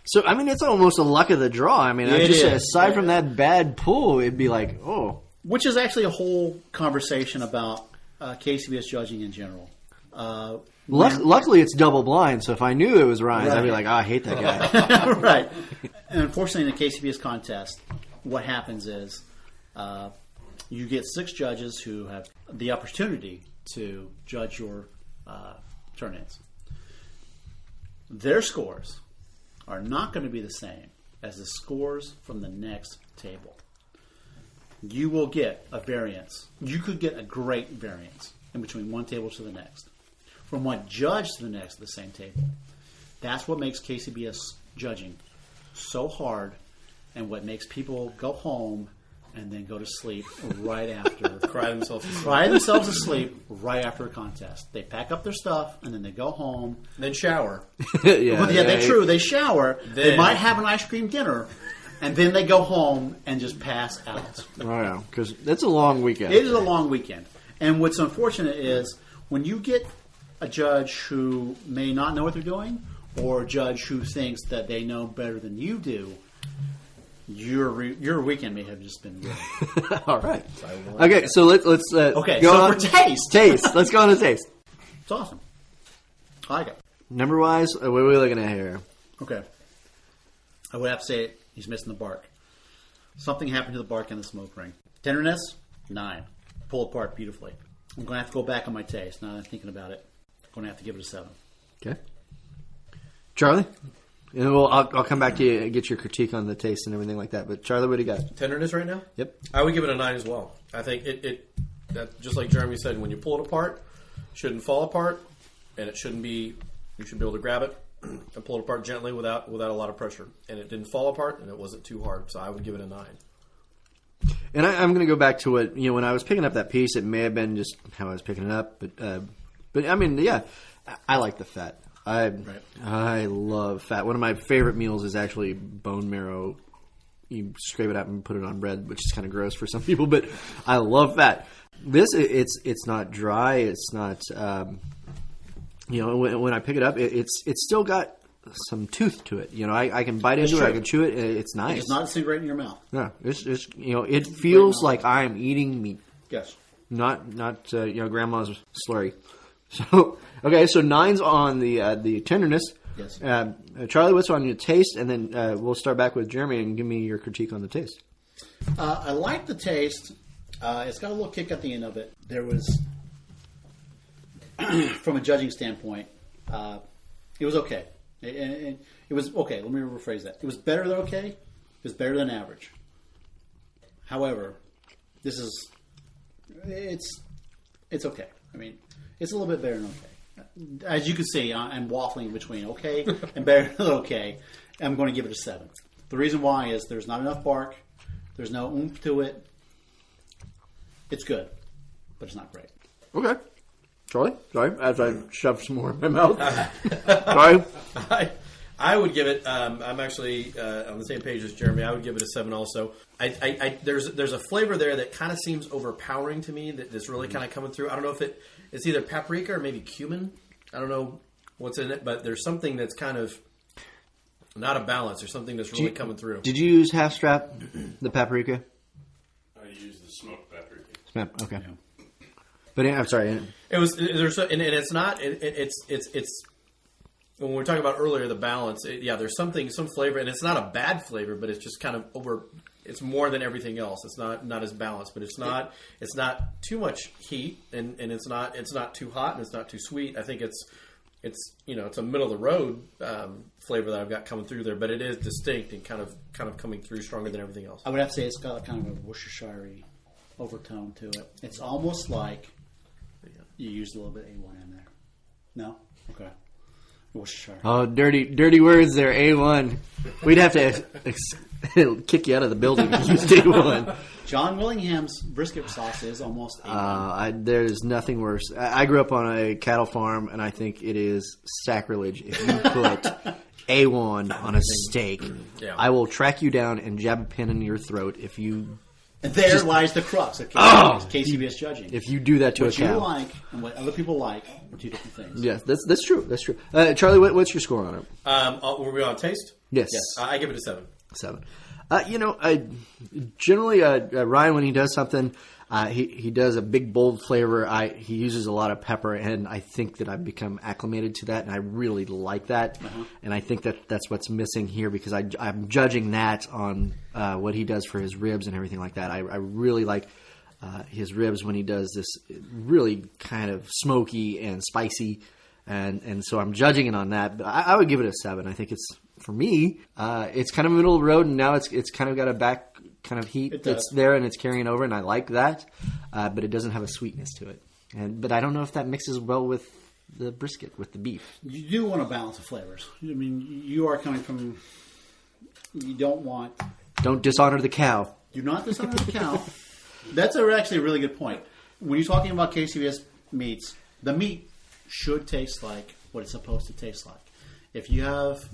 So, I mean, it's almost a luck of the draw. I mean, It is. aside from that bad pull, it'd be like, oh. Which is actually a whole conversation about KCBS judging in general. Luckily, it's double blind, so if I knew it was Ryan's, I'd be Right. like, I hate that guy. Right. And unfortunately, in the KCBS contest, what happens is you get 6 judges who have the opportunity to judge your turn-ins. Their scores are not going to be the same as the scores from the next table. You will get a variance. You could get a great variance in between one table to the next. From one judge to the next at the same table. That's what makes KCBS judging so hard and what makes people go home and then go to sleep right after. Cry themselves to sleep. Cry themselves to sleep right after a contest. They pack up their stuff and then they go home. Then shower. Yeah, That's true. They shower. They Then- might have an ice cream dinner. And then they go home and just pass out. Oh, yeah, because it's a long weekend. It is a long weekend. And what's unfortunate is when you get a judge who may not know what they're doing or a judge who thinks that they know better than you do, your weekend may have just been ruined. All right. Okay, so let's Okay, go so on. for taste. Taste. Let's go on to taste. It's awesome. I like it. Number-wise, what are we looking at here? Okay. I would have to say he's missing the bark. Something happened to the bark in the smoke ring. Tenderness, 9. Pull apart beautifully. I'm going to have to go back on my taste. Now that I'm thinking about it, I'm going to have to give it a 7. Okay. Charlie? And I'll come back to you and get your critique on the taste and everything like that. But Charlie, what do you got? Tenderness right now? Yep. I would give it a 9 as well. I think that just like Jeremy said, when you pull it apart, it shouldn't fall apart, and it shouldn't be. You should be able to grab it and pull it apart gently without a lot of pressure. And it didn't fall apart, and it wasn't too hard. So I would give it a 9. And I'm going to go back to what, when I was picking up that piece, it may have been just how I was picking it up. But I mean, yeah, I like the fat. I love fat. One of my favorite meals is actually bone marrow. You scrape it out and put it on bread, which is kind of gross for some people, but I love fat. This, it's not dry. It's not, when I pick it up, it's still got some tooth to it. I can bite into it. I can chew it. It's nice. It's not disintegrating in your mouth. No, it's it feels like I'm eating meat. Yes. Not grandma's slurry. So okay, so 9's on the tenderness. Yes. Charlie, what's on your taste? And then we'll start back with Jeremy and give me your critique on the taste. I like the taste. It's got a little kick at the end of it. There was, from a judging standpoint, it was okay. It was okay. Let me rephrase that. It was better than okay. It was better than average. However, it's okay. I mean, it's a little bit better than okay. As you can see, I'm waffling between okay and better than okay. I'm going to give it a 7. The reason why is there's not enough bark. There's no oomph to it. It's good, but it's not great. Okay. Charlie? Sorry, as I shove some more in my mouth. Sorry. I would give it. I'm actually on the same page as Jeremy. I would give it a 7 also. There's a flavor there that kind of seems overpowering to me. That's really kind of coming through. I don't know if it's either paprika or maybe cumin. I don't know what's in it, but there's something that's kind of not a balance. There's something that's really coming through. Did you use half strap, the paprika? I use the smoked paprika. Okay. Yeah. But I'm sorry. It was there's and it's not it's when we were talking about earlier the balance. There's some flavor, and it's not a bad flavor, but it's just kind of over. It's more than everything else. It's not as balanced, but it's not too much heat, and it's not too hot, and it's not too sweet. I think it's a middle of the road flavor that I've got coming through there, but it is distinct and kind of coming through stronger than everything else. I would have to say it's got kind of a Worcestershire overtone to it. It's almost like you used a little bit A1 in there. No? Okay. Worcestershire. Oh, dirty words there, A1. We'd have to kick you out of the building if you used A1. John Willingham's brisket sauce is almost A1. There's nothing worse. I grew up on a cattle farm, and I think it is sacrilege if you put A1 on a steak. Yeah. I will track you down and jab a pin in your throat if you There lies the crux of KCBS judging. If you do that to what a cow. you like and what other people like are two different things. Yes, that's true. That's true. Charlie, what's your score on it? Were we on taste? Yes. I give it a 7. 7. Generally, Ryan, when he does something, he does a big, bold flavor. He uses a lot of pepper, and I think that I've become acclimated to that, and I really like that. And I think that's what's missing here because I'm judging that on what he does for his ribs and everything like that. I really like his ribs when he does this really kind of smoky and spicy, and so I'm judging it on that. But I would give it a 7. I think it's, for me, it's kind of middle of the road, and now it's kind of got a back kind of heat that's there, and it's carrying over, and I like that. But it doesn't have a sweetness to it. But I don't know if that mixes well with the brisket, with the beef. You do want a balance of flavors. I mean, you are coming from. You don't dishonor the cow. Do not dishonor the cow. That's actually a really good point. When you're talking about KCBS meats, the meat should taste like what it's supposed to taste like. If you have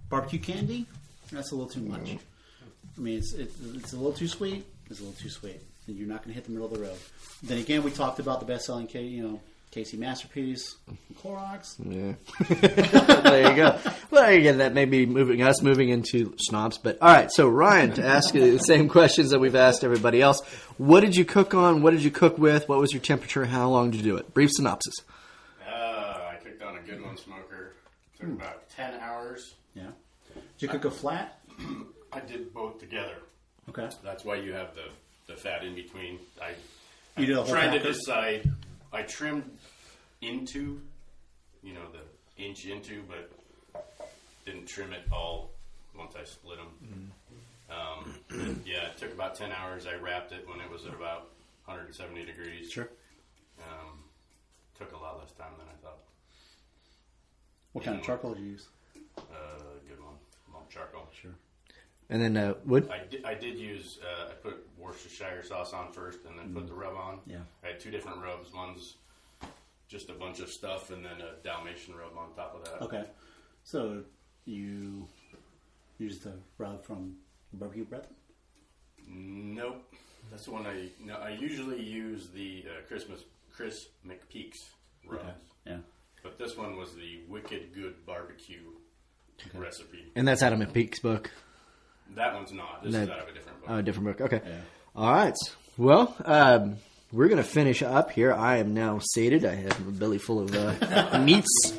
barbecue candy, that's a little too much. I mean, it's a little too sweet. It's a little too sweet. And you're not going to hit the middle of the road. Then again, we talked about the best-selling, KC Masterpiece, Clorox. Yeah. There you go. Well, again, that may be moving into snobs. But all right, so Ryan, to ask you the same questions that we've asked everybody else. What did you cook on? What did you cook with? What was your temperature? How long did you do it? Brief synopsis. I cooked on a good one smoker. Took about 10 hours. Yeah. Did you cook a flat? I did both together. Okay. That's why you have the fat in between. You did a whole trying to packer? decide. I trimmed into, the inch into, but didn't trim it all once I split them. Yeah, it took about 10 hours. I wrapped it when it was at about 170 degrees. Sure. Took a lot less time than I thought. What kind of charcoal did you use? Good one. Malt charcoal. Sure. And then wood? I did use, I put Worcestershire sauce on first and then put the rub on. Yeah. I had 2 different rubs. One's just a bunch of stuff and then a Dalmatian rub on top of that. Okay. So you used the rub from Barbecue Breath? Nope. That's the one I usually use the Chris McPeak's rubs. Okay. Yeah. But this one was the Wicked Good Barbecue recipe. And that's out of McPeak's book. That one's not. This is out of a different book. Oh, a different book. Okay. Yeah. All right. Well, we're going to finish up here. I am now sated. I have a belly full of meats.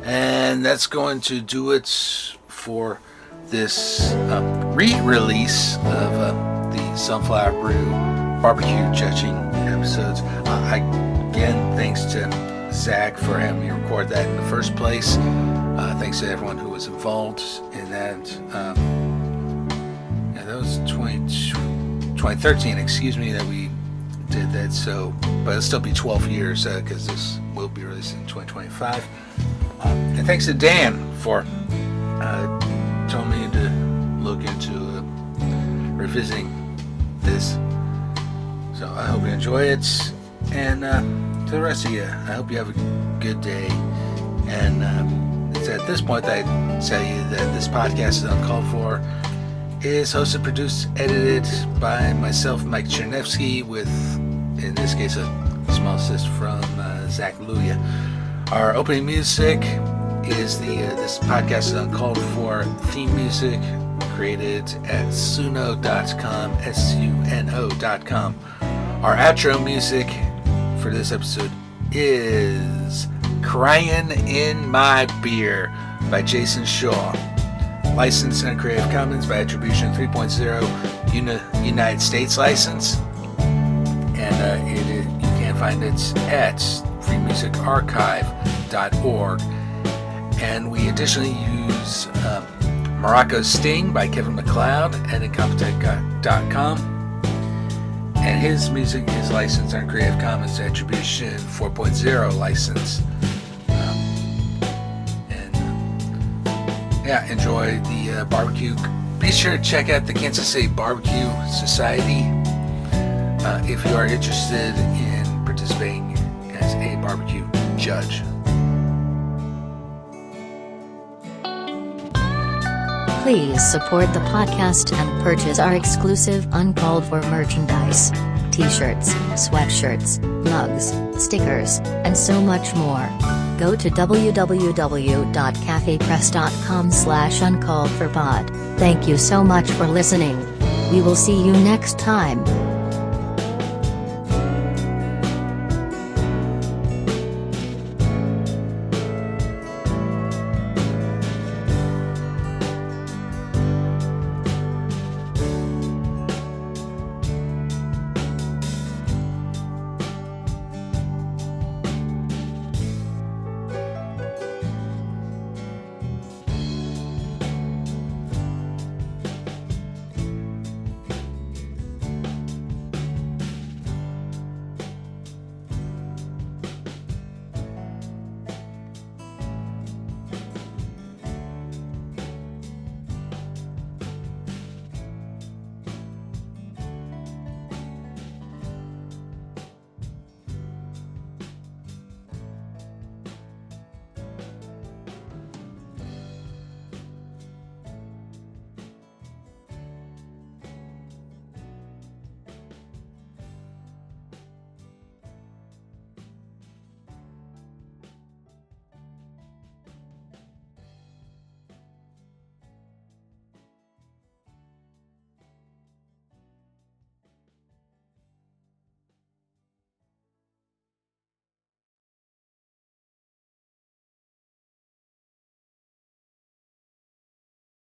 And that's going to do it for this re-release of the Sunflower Brew barbecue judging episodes. Again, thanks to Zach for having me record that in the first place. Thanks to everyone who was involved in that. That was 2013, excuse me, that we did that. So, but it'll still be 12 years because this will be released in 2025. And thanks to Dan for telling me to look into revisiting this. So I hope you enjoy it. And to the rest of you, I hope you have a good day. And it's at this point that I tell you that this podcast is uncalled for. Is hosted, produced, edited by myself, Mike Chernevsky, with, in this case, a small assist from Zach Lulia. Our opening music is this podcast is uncalled for theme music created at suno.com, suno.com. Our outro music for this episode is Crying in My Beer by Jason Shaw. Licensed under Creative Commons by Attribution 3.0 United States license. And you can find it at freemusicarchive.org. And we additionally use Morocco Sting by Kevin MacLeod at Incompetech.com. And his music is licensed under Creative Commons Attribution 4.0 license. Enjoy the barbecue. Be sure to check out the Kansas City Barbecue Society if you are interested in participating Barbecue judge. Please support the podcast and purchase our exclusive uncalled for merchandise. T-shirts, sweatshirts, mugs, stickers, and so much more. Go to www.cafepress.com/uncalledforpod. Thank you so much for listening. We will see you next time.